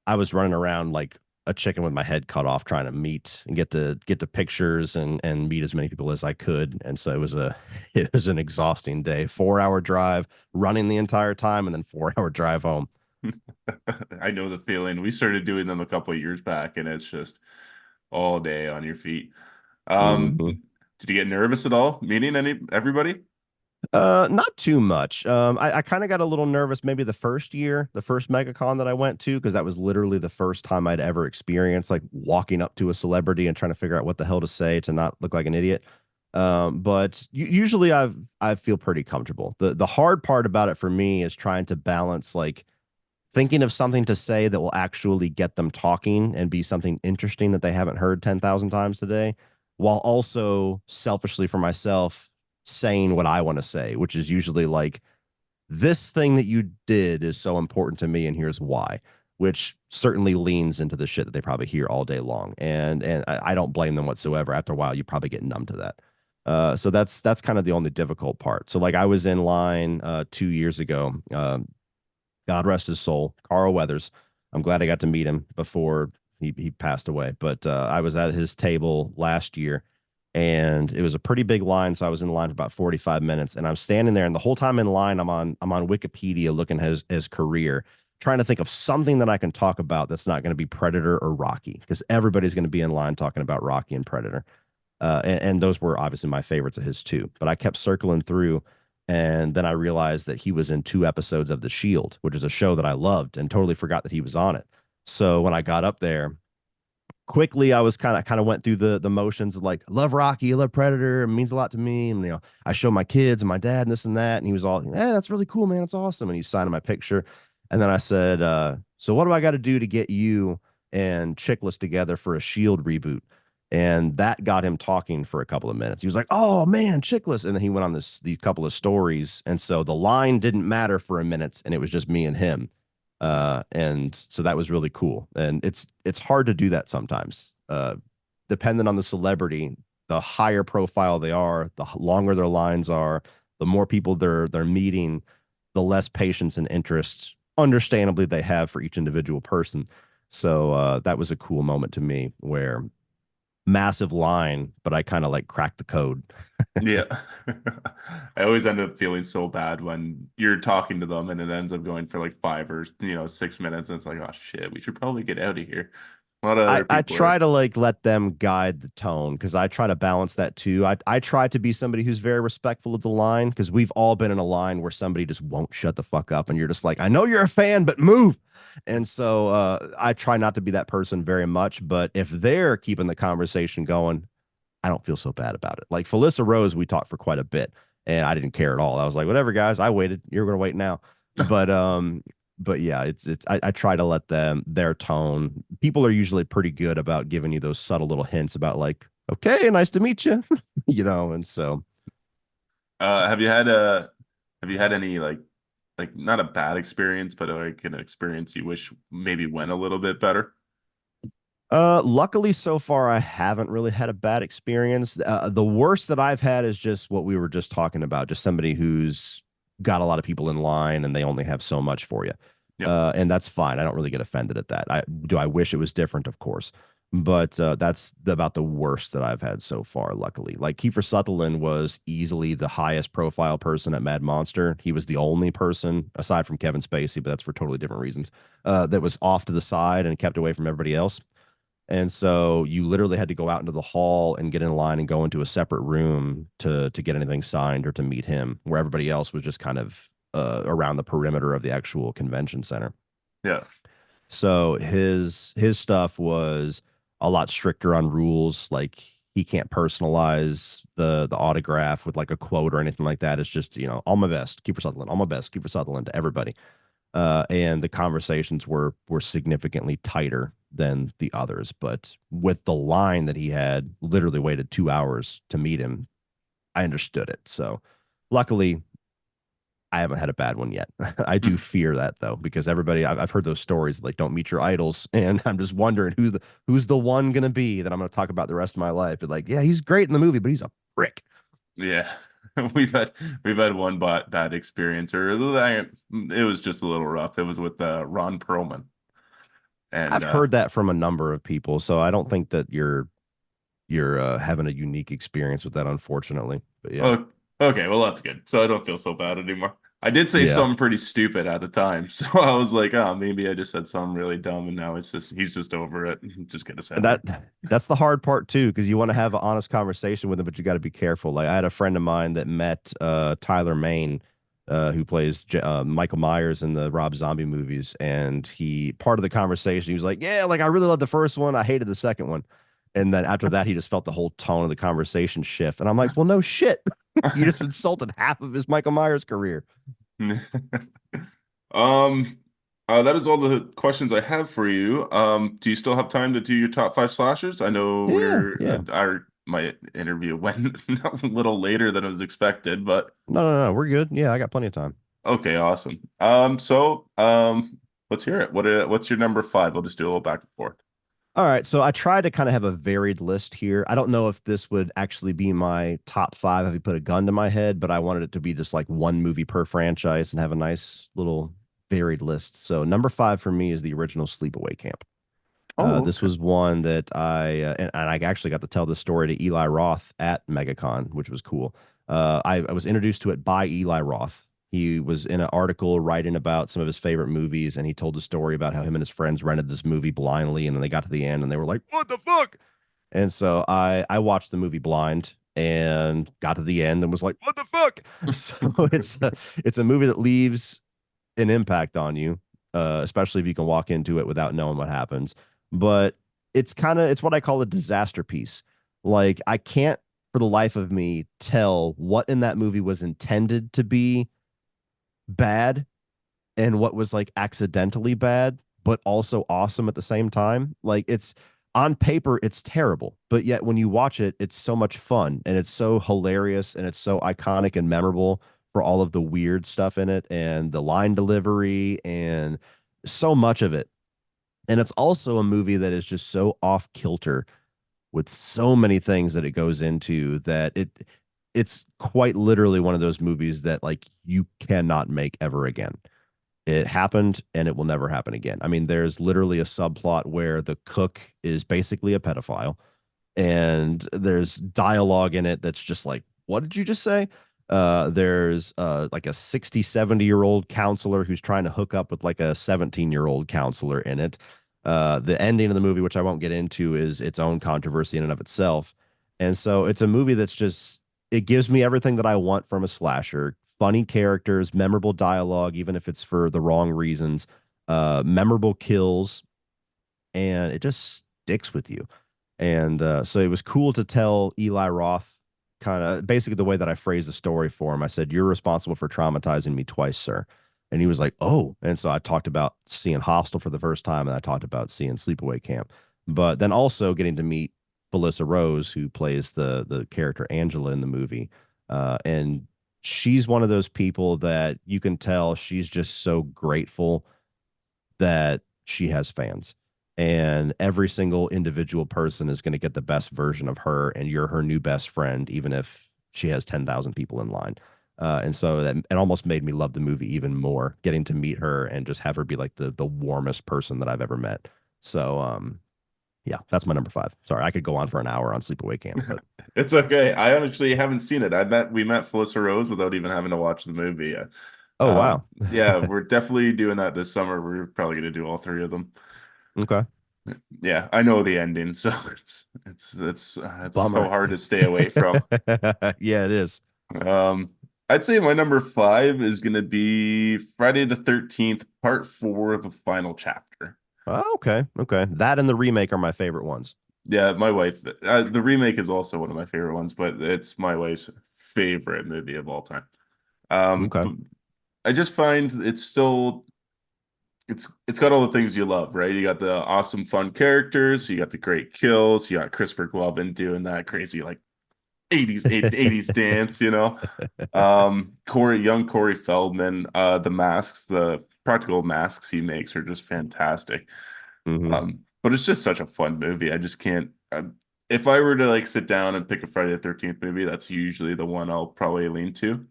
I was running around like a chicken with my head cut off, trying to meet and get to pictures and meet as many people as I could. And so it was a it was an exhausting day. 4 hour drive, running the entire time, and then 4 hour drive home. I know the feeling. We started doing them a couple of years back, and it's just all day on your feet. Mhm. Did you get nervous at all meeting everybody? Not too much. I kind of got a little nervous maybe the first year, the first MegaCon that I went to, because that was literally the first time I'd ever experienced like walking up to a celebrity and trying to figure out what the hell to say to not look like an idiot. But usually I feel pretty comfortable. The hard part about it for me is trying to balance like thinking of something to say that will actually get them talking and be something interesting that they haven't heard 10,000 times today, while also selfishly for myself saying what I want to say, which is usually like, this thing that you did is so important to me, and here's why, which certainly leans into the shit that they probably hear all day long. And I don't blame them whatsoever. After a while, you probably get numb to that. So that's kind of the only difficult part. So like I was in line 2 years ago. God rest his soul, Carl Weathers. I'm glad I got to meet him before he passed away. But I was at his table last year, and it was a pretty big line. So I was in line for about 45 minutes, and I'm standing there, and the whole time in line, I'm on Wikipedia looking at his career, trying to think of something that I can talk about that's not going to be Predator or Rocky, because everybody's going to be in line talking about Rocky and Predator. And those were obviously my favorites of his too. But I kept circling through, and then I realized that he was in 2 episodes of The Shield, which is a show that I loved, and totally forgot that he was on it. So when I got up there, quickly I was kind of went through the motions of like, I love Rocky, I love Predator, it means a lot to me, and I show my kids and my dad and this and that, and he was all, "Hey, that's really cool, man, it's awesome," and he signed my picture. And then I said, so what do I got to do to get you and Chickless together for a Shield reboot? And that got him talking for a couple of minutes. He was like, "Oh man, Chickless," and then he went on these couple of stories, and so the line didn't matter for a minute, and it was just me and him. And so that was really cool. And it's hard to do that sometimes. Depending on the celebrity, the higher profile they are, the longer their lines are, the more people they're meeting, the less patience and interest, understandably, they have for each individual person. So that was a cool moment to me where massive line, but I kind of like cracked the code. Yeah. I always end up feeling so bad when you're talking to them and it ends up going for like 5 or 6 minutes, and it's like, oh shit, we should probably get out of here. A lot of I, other I people try are. to like let them guide the tone because I try to balance that too. I try to be somebody who's very respectful of the line because we've all been in a line where somebody just won't shut the fuck up and you're just like, I know you're a fan, but move. And so I try not to be that person very much. But if they're keeping the conversation going, I don't feel so bad about it. Like Felissa Rose, we talked for quite a bit, and I didn't care at all. I was like, whatever, guys, I waited. You're gonna wait now. But but yeah, I try to let them their tone. People are usually pretty good about giving you those subtle little hints about like, okay, nice to meet you, and so Have you had any like not a bad experience, but like an experience you wish maybe went a little bit better? luckily so far I haven't really had a bad experience. The worst that I've had is just what we were just talking about, just somebody who's got a lot of people in line and they only have so much for you. Yep. And that's fine. I don't really get offended at that. I wish it was different, of course. But that's about the worst that I've had so far, luckily. Like Kiefer Sutherland was easily the highest profile person at Mad Monster. He was the only person, aside from Kevin Spacey, but that's for totally different reasons, that was off to the side and kept away from everybody else. And so you literally had to go out into the hall and get in line and go into a separate room to get anything signed or to meet him, where everybody else was just kind of around the perimeter of the actual convention center. Yeah. So his stuff was a lot stricter on rules. Like he can't personalize the autograph with like a quote or anything like that. It's just all my best, Kiefer Sutherland, all my best, Kiefer Sutherland to everybody. And the conversations were significantly tighter than the others. But with the line that he had, literally waited 2 hours to meet him, I understood it. So luckily, I haven't had a bad one yet. I do fear that though, because everybody I've heard those stories like don't meet your idols, and I'm just wondering who's the one gonna be that I'm gonna talk about the rest of my life. But like, yeah, he's great in the movie, but he's a prick. Yeah. We've had we've had one bad experience, or it was just a little rough. It was with Ron Perlman, and I've heard that from a number of people, so I don't think that you're having a unique experience with that, unfortunately. But yeah, oh, okay, well that's good. So I don't feel so bad anymore. I did say yeah. something pretty stupid at the time, so I was like, oh, maybe I just said something really dumb, and now he's just over it. Just gonna And send me. that's the hard part too, because you want to have an honest conversation with him, but you got to be careful. Like I had a friend of mine that met Tyler Mane, who plays Michael Myers in the Rob Zombie movies, and he part of the conversation he was like, "Yeah, like I really loved the first one, I hated the second one," and then after that, he just felt the whole tone of the conversation shift, and I'm like, "Well, no shit, you just insulted half of his Michael Myers career." Um, that is all the questions I have for you. Do you still have time to do your top five slashers? I know Yeah, yeah. our my interview went a little later than I was expected, but No, no, no, we're good. Yeah, I got plenty of time. okay, awesome. Let's hear it. What's your number five? I'll just do a little back and forth. All right, so I try to kind of have a varied list here. I don't know if this would actually be my top five if you put a gun to my head, but I wanted it to be just like one movie per franchise and have a nice little varied list. So number five for me is the original Sleepaway Camp. Oh, This okay. was one that and I actually got to tell the story to Eli Roth at MegaCon, which was cool. I was introduced to it by Eli Roth. He was in an article writing about some of his favorite movies, and he told the story about how him and his friends rented this movie blindly, and then they got to the end and they were like, "What the fuck?" And so I watched the movie blind and got to the end and was like, "What the fuck?" So it's a movie that leaves an impact on you, especially if you can walk into it without knowing what happens. But it's what I call a disaster piece. Like I can't for the life of me tell what in that movie was intended to be bad and what was like accidentally bad, but also awesome at the same time. Like it's on paper, it's terrible, but yet when you watch it, it's so much fun and it's so hilarious and it's so iconic and memorable for all of the weird stuff in it and the line delivery and so much of it. And it's also a movie that is just so off kilter with so many things that it goes into that it's quite literally one of those movies that like you cannot make ever again. It happened and it will never happen again. I mean, there's literally a subplot where the cook is basically a pedophile, and there's dialogue in it that's just like, what did you just say? There's like a 60, 70-year-old counselor who's trying to hook up with like a 17-year-old counselor in it. The ending of the movie, which I won't get into, is its own controversy in and of itself. And so it's a movie that's just, it gives me everything that I want from a slasher. Funny characters, memorable dialogue, even if it's for the wrong reasons, memorable kills, and it just sticks with you. And so it was cool to tell Eli Roth kind of basically the way that I phrased the story for him. I said, "You're responsible for traumatizing me twice, sir." And he was like, "Oh." And so I talked about seeing Hostel for the first time, and I talked about seeing Sleepaway Camp, but then also getting to meet Felissa Rose, who plays the character Angela in the movie. And she's one of those people that you can tell she's just so grateful that she has fans, and every single individual person is going to get the best version of her, and you're her new best friend even if she has 10,000 people in line. And so that it almost made me love the movie even more, getting to meet her and just have her be like the warmest person that I've ever met. So yeah, that's my number five. Sorry, I could go on for an hour on Sleepaway Camp, but It's okay. I honestly haven't seen it. We met Felissa Rose without even having to watch the movie. oh wow. Yeah, we're definitely doing that this summer. We're probably gonna do all three of them. Okay. Yeah, I know the ending, so it's so Bummer. hard to stay away from. Yeah, it is. Um, I'd say my number five is gonna be Friday the 13th, Part Four, the final chapter. Oh, okay. Okay. That and the remake are my favorite ones. Yeah, my wife. The remake is also one of my favorite ones, but it's my wife's favorite movie of all time. Okay. But I just find it's still it's got all the things you love, right? You got the awesome, fun characters, you got the great kills, you got Christopher Glover doing that crazy like 80s dance, you know. Corey Feldman, the masks, the practical masks he makes are just fantastic. Hmm. But it's just such a fun movie. I just can't. If I were to like sit down and pick a Friday the 13th movie, that's usually the one I'll probably lean to.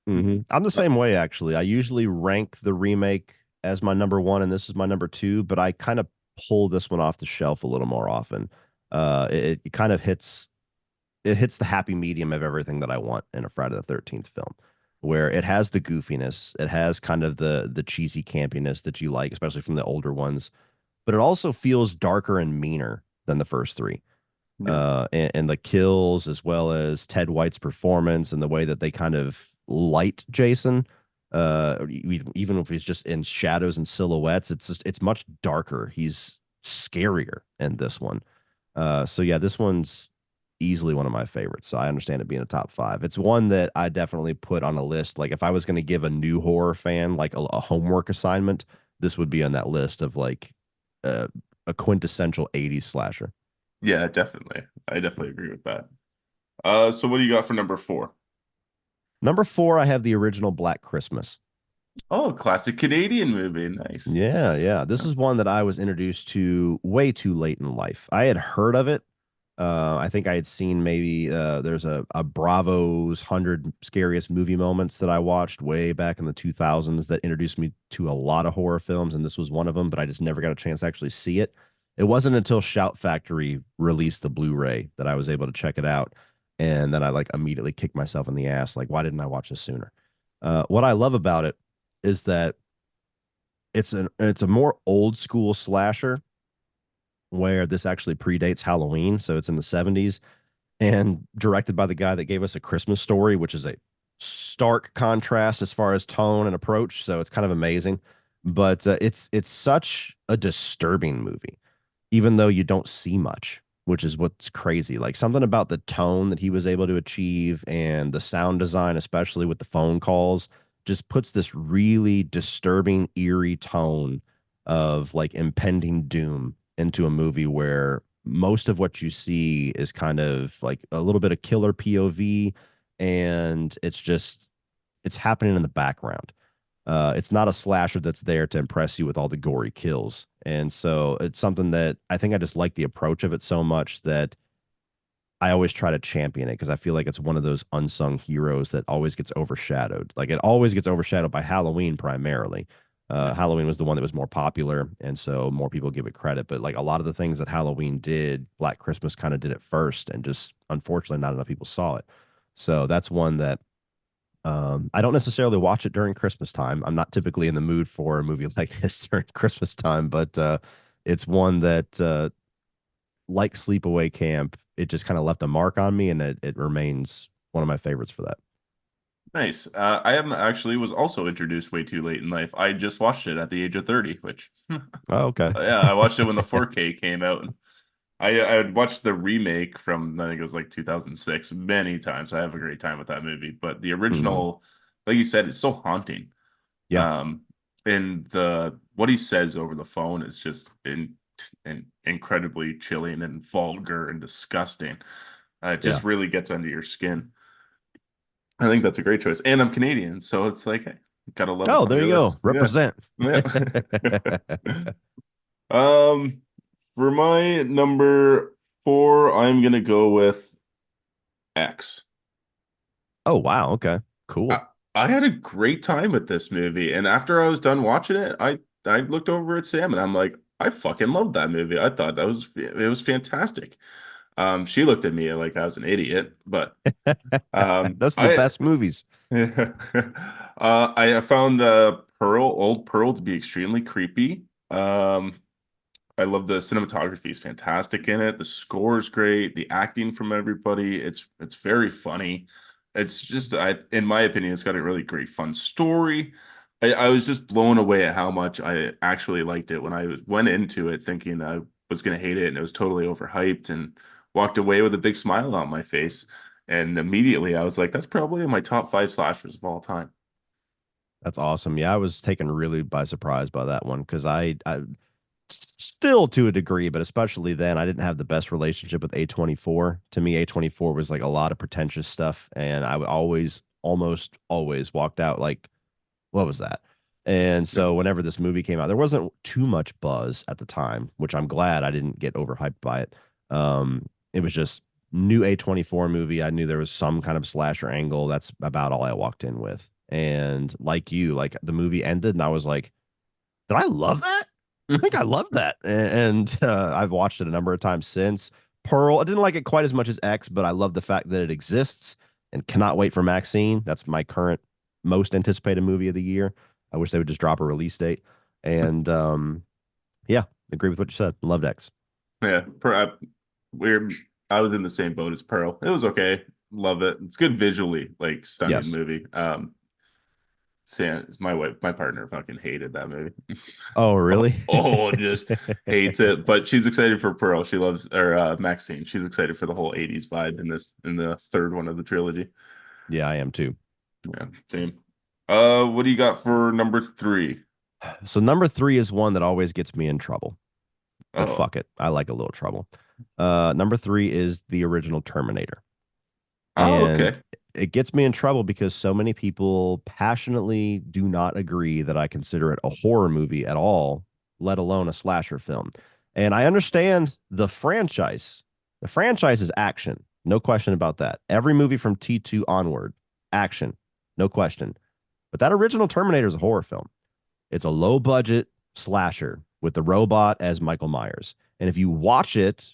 I'm the same way, actually. I usually rank the remake as my number one, and this is my number two, but I kind of pull this one off the shelf a little more often. It kind of hits the happy medium of everything that I want in a Friday the 13th film, where it has the goofiness, it has kind of the cheesy campiness that you like, especially from the older ones, but it also feels darker and meaner than the first three. Yeah. And the kills, as well as Ted White's performance and the way that they kind of light Jason, even if he's just in shadows and silhouettes, it's much darker. He's scarier in this one. So yeah, this one's easily one of my favorites. So I understand it being a top five. It's one that I definitely put on a list. Like if I was going to give a new horror fan like a homework assignment, this would be on that list of like uh, a quintessential 80s slasher. Yeah, definitely. I definitely agree with that. So what do you got for number four? Number four, I have the original Black Christmas. Oh, classic Canadian movie. Nice. Yeah, yeah. This is one that I was introduced to way too late in life. I had heard of it. I think I had seen maybe there's a Bravo's 100 Scariest Movie Moments that I watched way back in the 2000s that introduced me to a lot of horror films, and this was one of them, but I just never got a chance to actually see it. It wasn't until Shout Factory released the Blu-ray that I was able to check it out. And then I like immediately kicked myself in the ass. Like, why didn't I watch this sooner? What I love about it is that it's a more old school slasher where this actually predates Halloween, so it's in the 70s and directed by the guy that gave us A Christmas Story, which is a stark contrast as far as tone and approach, so it's kind of amazing. But it's such a disturbing movie even though you don't see much, which is what's crazy. Like something about the tone that he was able to achieve and the sound design, especially with the phone calls, just puts this really disturbing, eerie tone of like impending doom into a movie where most of what you see is kind of like a little bit of killer POV and it's happening in the background. It's not a slasher that's there to impress you with all the gory kills. And so it's something that I think I just like the approach of it so much that I always try to champion it because I feel like it's one of those unsung heroes that always gets overshadowed. Like it always gets overshadowed by Halloween primarily. Yeah. Halloween was the one that was more popular, and so more people give it credit. But like a lot of the things that Halloween did, Black Christmas kind of did it first, and just unfortunately not enough people saw it. So that's one that I don't necessarily watch it during Christmas time. I'm not typically in the mood for a movie like this during Christmas time, but it's one that, like Sleepaway Camp, it just kind of left a mark on me, and it remains one of my favorites for that. Nice. I am actually was also introduced way too late in life. I just watched it at the age of 30, which Oh, okay. yeah, I watched it when the 4K came out. I had watched the remake from I think it was like 2006 many times. I have a great time with that movie, but the Hmm. original, like you said, it's so haunting. Yeah, Um, and the what he says over the phone is just incredibly chilling and vulgar and disgusting. It yeah. just really gets under your skin. I think that's a great choice. And I'm Canadian, so it's like, hey, gotta love it Oh, some there of you go. this. Yeah. Represent. Yeah. Um, for my number four, I'm gonna go with X. Oh, wow. Okay. I, Cool. I had a great time with this movie, and after I was done watching it, I looked over at Sam and I'm like, I fucking loved that movie. I thought that was it was fantastic. She looked at me like I was an idiot, but Those are the I best movies. I found Old Pearl to be extremely creepy. I love the cinematography is fantastic in it. The score is great. The acting from everybody, it's very funny. It's just in my opinion, it's got a really great fun story. I was just blown away at how much I actually liked it when went into it thinking I was gonna hate it and it was totally overhyped and walked away with a big smile on my face. And immediately I was like, that's probably in my top five slashers of all time. That's awesome. Yeah, I was taken really by surprise by that one because I still to a degree, but especially then, I didn't have the best relationship with A24. To me, A24 was like a lot of pretentious stuff, and I would always, almost always walked out like, what was that? And Yeah. so whenever this movie came out, there wasn't too much buzz at the time, which I'm glad I didn't get overhyped by it. It was just new A24 movie. I knew there was some kind of slasher angle. That's about all I walked in with. And like you, like the movie ended, and I was like, did I love that? I think I love that. And I've watched it a number of times since. Pearl, I didn't like it quite as much as X, but I love the fact that it exists and cannot wait for Maxine. That's my current most anticipated movie of the year. I wish they would just drop a release date. And yeah, agree with what you said. Loved X. Yeah, we're I was in the same boat as Pearl. It was okay. Love it. It's good visually, like stunning Yes. movie. Sam, my wife, my partner fucking hated that movie. Oh, Oh, really? oh, just hates it. But she's excited for Pearl. She loves or Maxine. She's excited for the whole 80s vibe in the third one of the trilogy. Yeah, I am too. Yeah, same. What do you got for number three? So number three is one that always gets me in trouble, but Oh. fuck it. I like a little trouble. Number three is the original Terminator. Oh, okay. And it gets me in trouble because so many people passionately do not agree that I consider it a horror movie at all, let alone a slasher film. And I understand the franchise. The franchise is action. No question about that. Every movie from T2 onward, action. No question. But that original Terminator is a horror film. It's a low budget slasher with the robot as Michael Myers. And if you watch it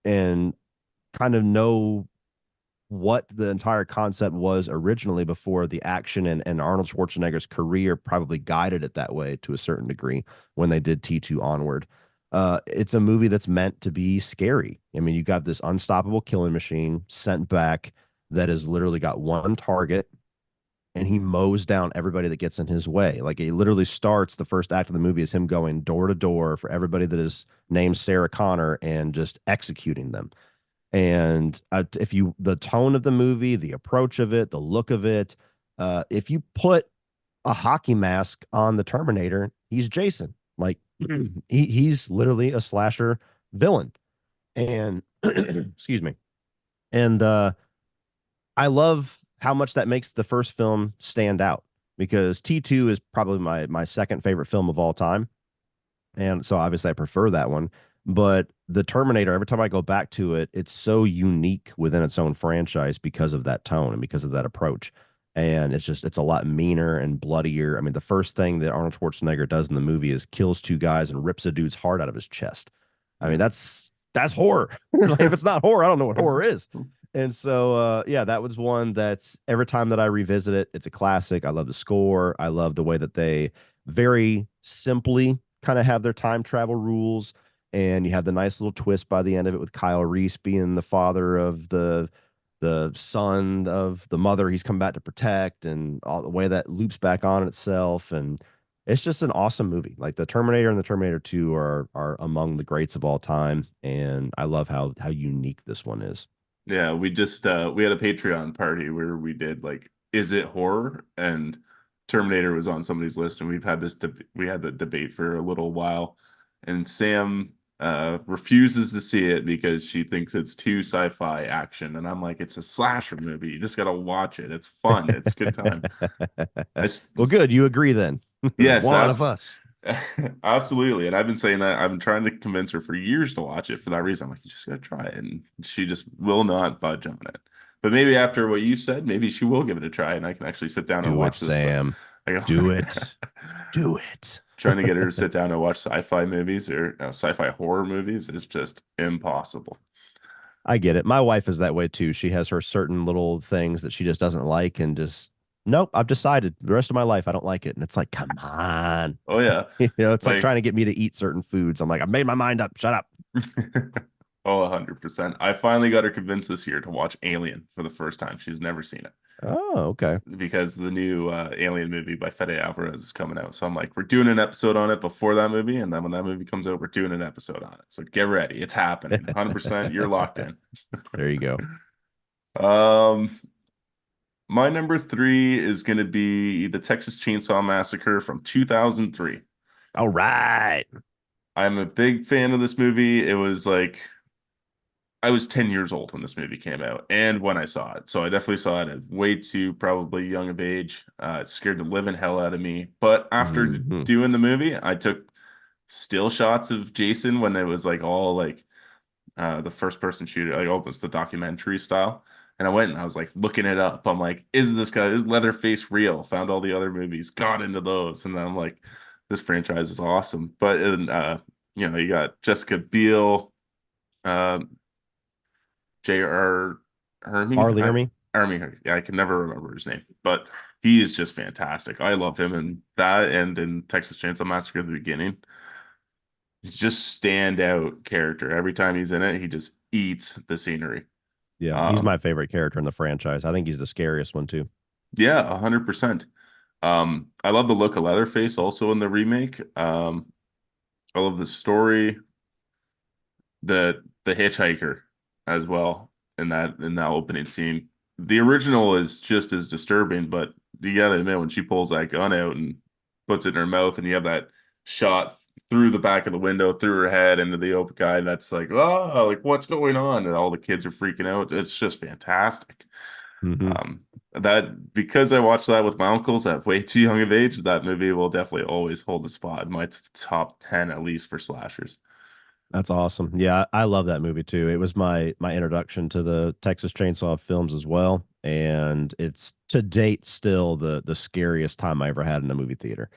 and kind of know what the entire concept was originally before the action and Arnold Schwarzenegger's career probably guided it that way to a certain degree when they did T2 onward. It's a movie that's meant to be scary. I mean, you got this unstoppable killing machine sent back that has literally got one target and he mows down everybody that gets in his way. Like it literally starts the first act of the movie is him going door to door for everybody that is named Sarah Connor and just executing them. And if you, the tone of the movie, the approach of it, the look of it, if you put a hockey mask on the Terminator, he's Jason. Like he's literally a slasher villain. And excuse me. And I love how much that makes the first film stand out because T2 is probably my second favorite film of all time. And so obviously I prefer that one. But the Terminator, every time I go back to it, it's so unique within its own franchise because of that tone and because of that approach. And it's a lot meaner and bloodier. I mean, the first thing that Arnold Schwarzenegger does in the movie is kills two guys and rips a dude's heart out of his chest. I mean, Yeah. that's horror. Like, if it's not horror, I don't know what horror is. And so yeah, that was one that's every time that I revisit it, it's a classic. I love the score. I love the way that they very simply kind of have their time travel rules. And you have the nice little twist by the end of it with Kyle Reese being the father of the son of the mother he's come back to protect, and all the way that loops back on itself. And it's just an awesome movie. Like the Terminator and the Terminator 2 are among the greats of all time. And I love how unique this one is. Yeah, we just we had a Patreon party where we did like, is it horror? And Terminator was on somebody's list, and we had the debate for a little while. And Sam refuses to see it because she thinks it's too sci-fi action. And I'm like, it's a slasher movie. You just gotta watch it. It's fun. It's a good time. I, Well, good. You agree then. yes, One of us. absolutely. And I've been saying that I've been trying to convince her for years to watch it for that reason. I'm like, you just gotta try it. And she just will not budge on it. But maybe after what you said, maybe she will give it a try and I can actually sit down and Do it, watch this. Sam. I go, Do it. Do it. trying to get her to sit down and watch sci-fi movies or sci-fi horror movies is just impossible. I get it. My wife is that way too. She has her certain little things that she just doesn't like and just nope, I've decided the rest of my life I don't like it. And it's like, come on. Oh yeah. It's like Like trying to get me to eat certain foods. I'm like, I made my mind up. Shut up. oh, 100%. I finally got her convinced this year to watch Alien for the first time. She's never seen it. Oh, okay. Because the new Alien movie by Fede Alvarez is coming out. So I'm like, we're doing an episode on it before that movie, and then when that movie comes out, we're doing an episode on it. So get ready, it's happening. 100%, you're locked in. There you go. Um, My number three is going to be the Texas Chainsaw Massacre from 2003. All right. I'm a big fan of this movie. It was like I was 10 years old when this movie came out and when I saw it. So I definitely saw it at way too probably young of age. It scared the living hell out of me. But after Hmm. doing the movie, I took still shots of Jason when it was like all like the first person shooter, like almost the documentary style. And I went and I was like looking it up. I'm like, is Leatherface real? Found all the other movies, got into those, and then I'm like, this franchise is awesome. But you got Jessica Biel, um, J.R. Hermy, Arlie Ermy. Army. Yeah, I can never remember his name, but he is just fantastic. I love him in that and in Texas Chainsaw Massacre at the beginning. He's just standout character. Every time he's in it, he just eats the scenery. Yeah, he's Um, my favorite character in the franchise. I think he's the scariest one too. yeah, 100%. I love the look of Leatherface also in the remake. I love the story, the hitchhiker as well in that opening scene. The original is just as disturbing, but you gotta admit when she pulls that gun out and puts it in her mouth, and you have that shot through the back of the window, through her head into the open guy, that's like, oh, like what's going on? And all the kids are freaking out. It's just fantastic. Hmm. Um, that because I watched that with my uncles at way too young of age, that movie will definitely always hold the spot in my top 10 at least for slashers. That's awesome. Yeah, I love that movie too. It was my introduction to the Texas Chainsaw films as well, and it's to date still the scariest time I ever had in a movie theater.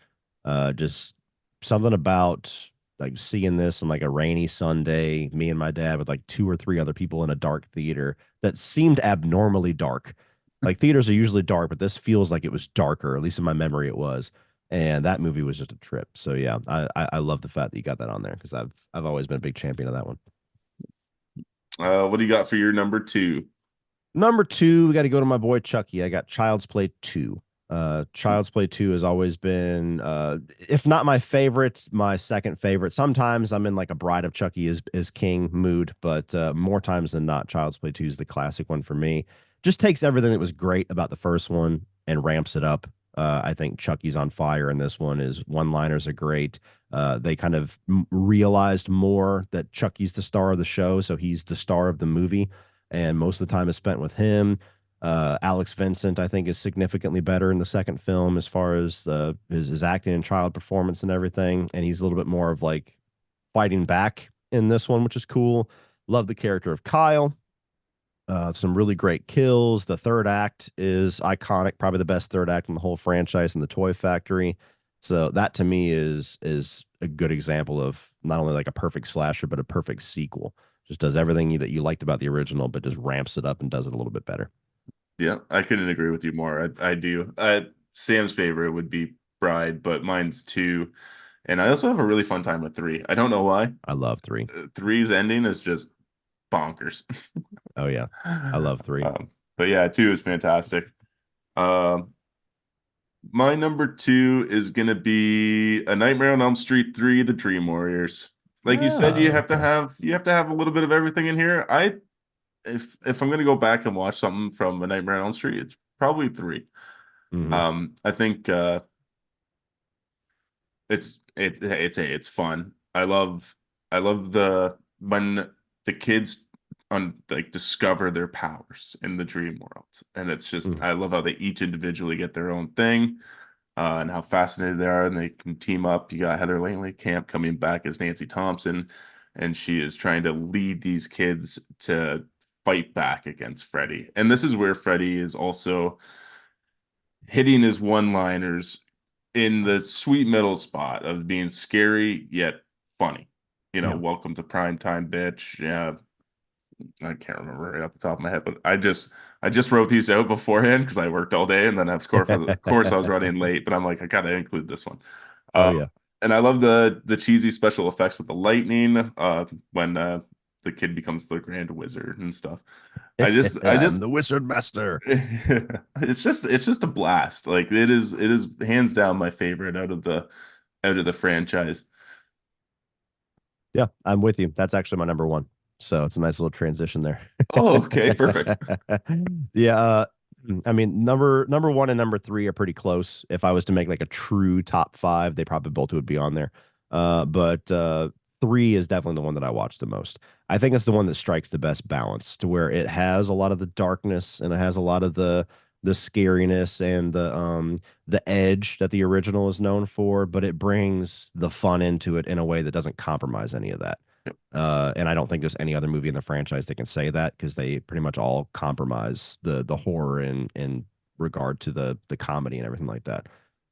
Just something about like seeing this on like a rainy Sunday, me and my dad with like two or three other people in a dark theater that seemed abnormally dark. Like theaters are usually dark, but this feels like it was darker. At least in my memory, it was. And that movie was just a trip. So yeah, I love the fact that you got that on there because I've always been a big champion of that one. What do you got for your number two? Number two, we got to go to my boy Chucky. I got Child's Play 2. Child's Play 2 has always been, if not my favorite, my second favorite. Sometimes I'm in like a Bride of Chucky is King mood, but more times than not, Child's Play 2 is the classic one for me. Just takes everything that was great about the first one and ramps it up. I think Chucky's on fire in this one. His one-liners are great. They kind of realized more that Chucky's the star of the show, so he's the star of the movie and most of the time is spent with him. Alex Vincent, I think, is significantly better in the second film as far as his acting and child performance and everything. And he's a little bit more of like fighting back in this one, which is cool. Love the character of Kyle. Some really great kills. The third act is iconic, probably the best third act in the whole franchise in the Toy Factory. So that to me is a good example of not only like a perfect slasher, but a perfect sequel. Just does everything that you liked about the original, but just ramps it up and does it a little bit better. Yeah, I couldn't agree with you more. I do. Sam's favorite would be Bride, but mine's two. And I also have a really fun time with three. I don't know why. I love three. Three's ending is just bonkers. Oh yeah, I love three. But yeah, two is fantastic. Um, my number two is gonna be A Nightmare on Elm Street 3, The Dream Warriors. Like you said, Oh, okay. you have to have a little bit of everything in here. If I'm gonna go back and watch something from A Nightmare on Elm Street, it's probably three. Hmm. I think it's fun. I love the when the kids like discover their powers in the dream world, and it's just I love how they each individually get their own thing, and how fascinated they are, and they can team up. You got Heather Langley Camp coming back as Nancy Thompson, and she is trying to lead these kids to fight back against Freddy. And this is where Freddy is also hitting his one-liners in the sweet middle spot of being scary yet funny. Yeah. Welcome to prime time, bitch. Yeah, I can't remember right off the top of my head, but I just wrote these out beforehand because I worked all day, and then of course for the course I was running late, but I'm like I gotta include this one. Oh Uh, yeah. and I love the cheesy special effects with the lightning when the kid becomes the grand wizard and stuff. I I'm just the Wizard Master. it's just a blast. Like it is hands down my favorite out of the franchise. Yeah, I'm with you. That's actually my number one. So it's a nice little transition there. Oh, okay, perfect. Yeah. I mean, number one and number three are pretty close. If I was to make like a true top five, they probably both would be on there. But three is definitely the one that I watch the most. I think it's the one that strikes the best balance to where it has a lot of the darkness and it has a lot of the scariness and the edge that the original is known for, but it brings the fun into it in a way that doesn't compromise any of that. Yep. And I don't think there's any other movie in the franchise that can say that because they pretty much all compromise the horror in regard to the comedy and everything like that.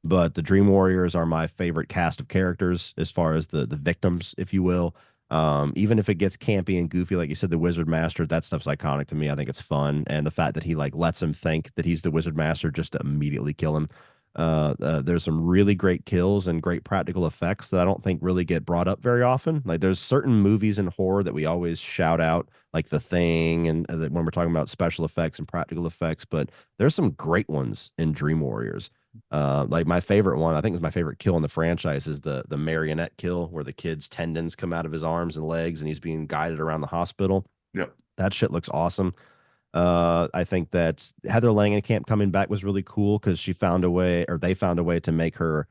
But the Dream Warriors are my favorite cast of characters as far as the victims, if you will. Even if it gets campy and goofy, like you said, the Wizard Master, that stuff's iconic to me. I think it's fun, and the fact that he like lets him think that he's the Wizard Master just to immediately kill him. There's some really great kills and great practical effects that I don't think really get brought up very often. Like there's certain movies in horror that we always shout out, like The Thing, and when we're talking about special effects and practical effects, but there's some great ones in Dream Warriors. Like my favorite one, I think was my favorite kill in the franchise is the marionette kill where the kid's tendons come out of his arms and legs and he's being guided around the hospital. Yep. That shit looks awesome. I think that Heather Langenkamp coming back was really cool because she found a way, or they found a way to make her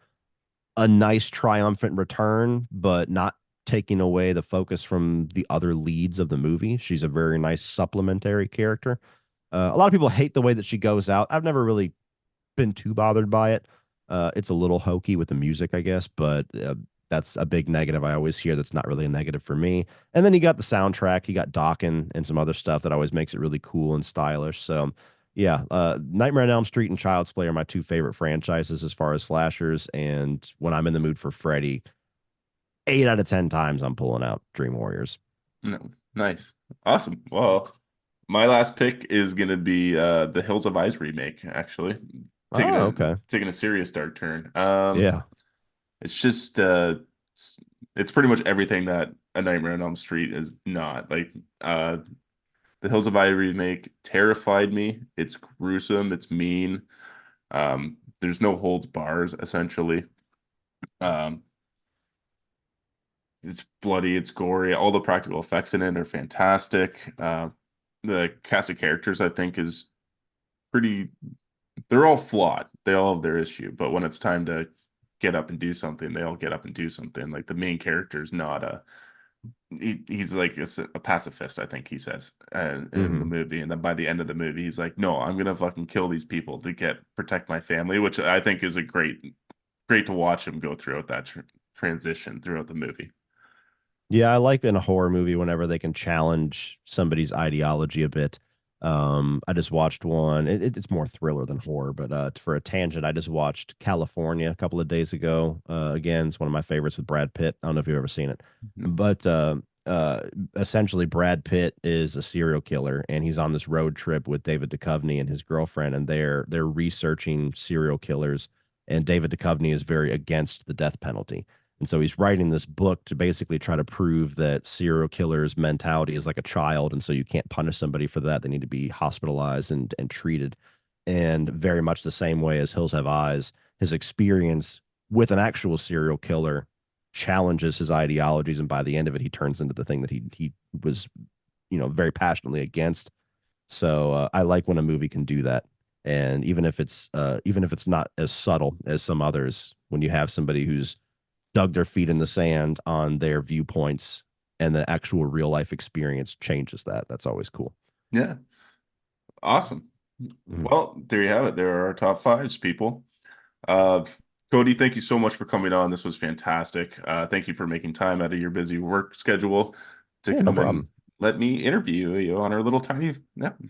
a nice triumphant return, but not taking away the focus from the other leads of the movie. She's a very nice supplementary character. A lot of people hate the way that she goes out. I've never really been too bothered by it. It's a little hokey with the music, I guess, but that's a big negative I always hear that's not really a negative for me. And then you got the soundtrack, you got Dokken and some other stuff that always makes it really cool and stylish. So, yeah, Nightmare on Elm Street and Child's Play are my two favorite franchises as far as slashers. And when I'm in the mood for Freddy, 8 out of 10 times I'm pulling out Dream Warriors. No. Nice. Awesome. Well, my last pick is gonna be the Hills of Eyes remake, actually. Taking Oh, a okay. taking a serious dark turn. Yeah. It's just it's, it's pretty much everything that A Nightmare on Elm Street is not. Like the Hills of Eyes remake terrified me. It's gruesome, it's mean. There's no holds bars essentially. Um, it's bloody, it's gory. All the practical effects in it are fantastic. The cast of characters I think is pretty they're all flawed. They all have their issue, but when it's time to get up and do something, they all get up and do something. Like the main character is not he's like a pacifist, I think he says in the Hmm. movie, and then by the end of the movie, he's like, "No, I'm gonna fucking kill these people to get protect my family," which I think is a great to watch him go throughout that transition throughout the movie. Yeah, I like in a horror movie whenever they can challenge somebody's ideology a bit. I just watched one. It's more thriller than horror, but for a tangent, I just watched California a couple of days ago. Again, it's one of my favorites with Brad Pitt. I don't know if you've ever seen it, but essentially, Brad Pitt is a serial killer, and he's on this road trip with David Duchovny and his girlfriend, and they're researching serial killers. And David Duchovny is very against the death penalty. And so he's writing this book to basically try to prove that serial killers' mentality is like a child. And so you can't punish somebody for that. They need to be hospitalized and treated. And very much the same way as Hills Have Eyes, his experience with an actual serial killer challenges his ideologies. And by the end of it, he turns into the thing that he was, very passionately against. So I like when a movie can do that. And even if it's not as subtle as some others, when you have somebody who's dug their feet in the sand on their viewpoints and the actual real life experience changes that. That's always cool. Yeah, awesome. Mhm. Well, there you have it. There are our top fives, people. Uh, Cody, thank you so much for coming on. This was fantastic. Thank you for making time out of your busy work schedule to Yeah, no come and problem. let me interview you on our little tiny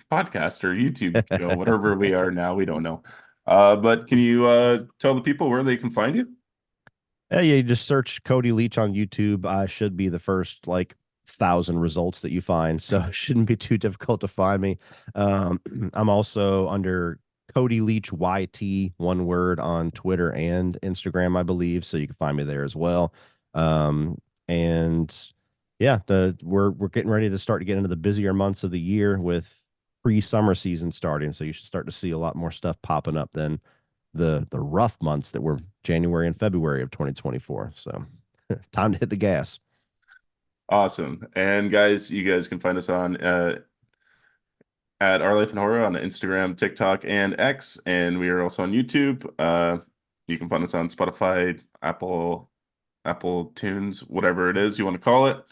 podcast or YouTube show, whatever we are now. We don't know. But can you tell the people where they can find you? Yeah, you just search Cody Leach on YouTube. I should be the first like 1,000 results that you find, so it shouldn't be too difficult to find me. Um, I'm also under Cody Leach YT, one word on Twitter and Instagram, I believe, so you can find me there as well. And yeah, we're getting ready to start to get into the busier months of the year with pre-summer season starting, so you should start to see a lot more stuff popping up than the rough months that were January and February of 2024. So time to hit the gas. Awesome. And guys, you guys can find us on at Our Life in Horror on Instagram, TikTok, and X. And we are also on YouTube. You can find us on Spotify, Apple Tunes, whatever it is you want to call it.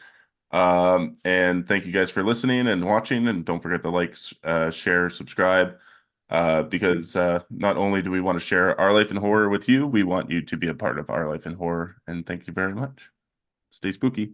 And thank you guys for listening and watching. And don't forget to like, share, subscribe. Because not only do we want to share our life in horror with you, we want you to be a part of our life in horror. And thank you very much. Stay spooky.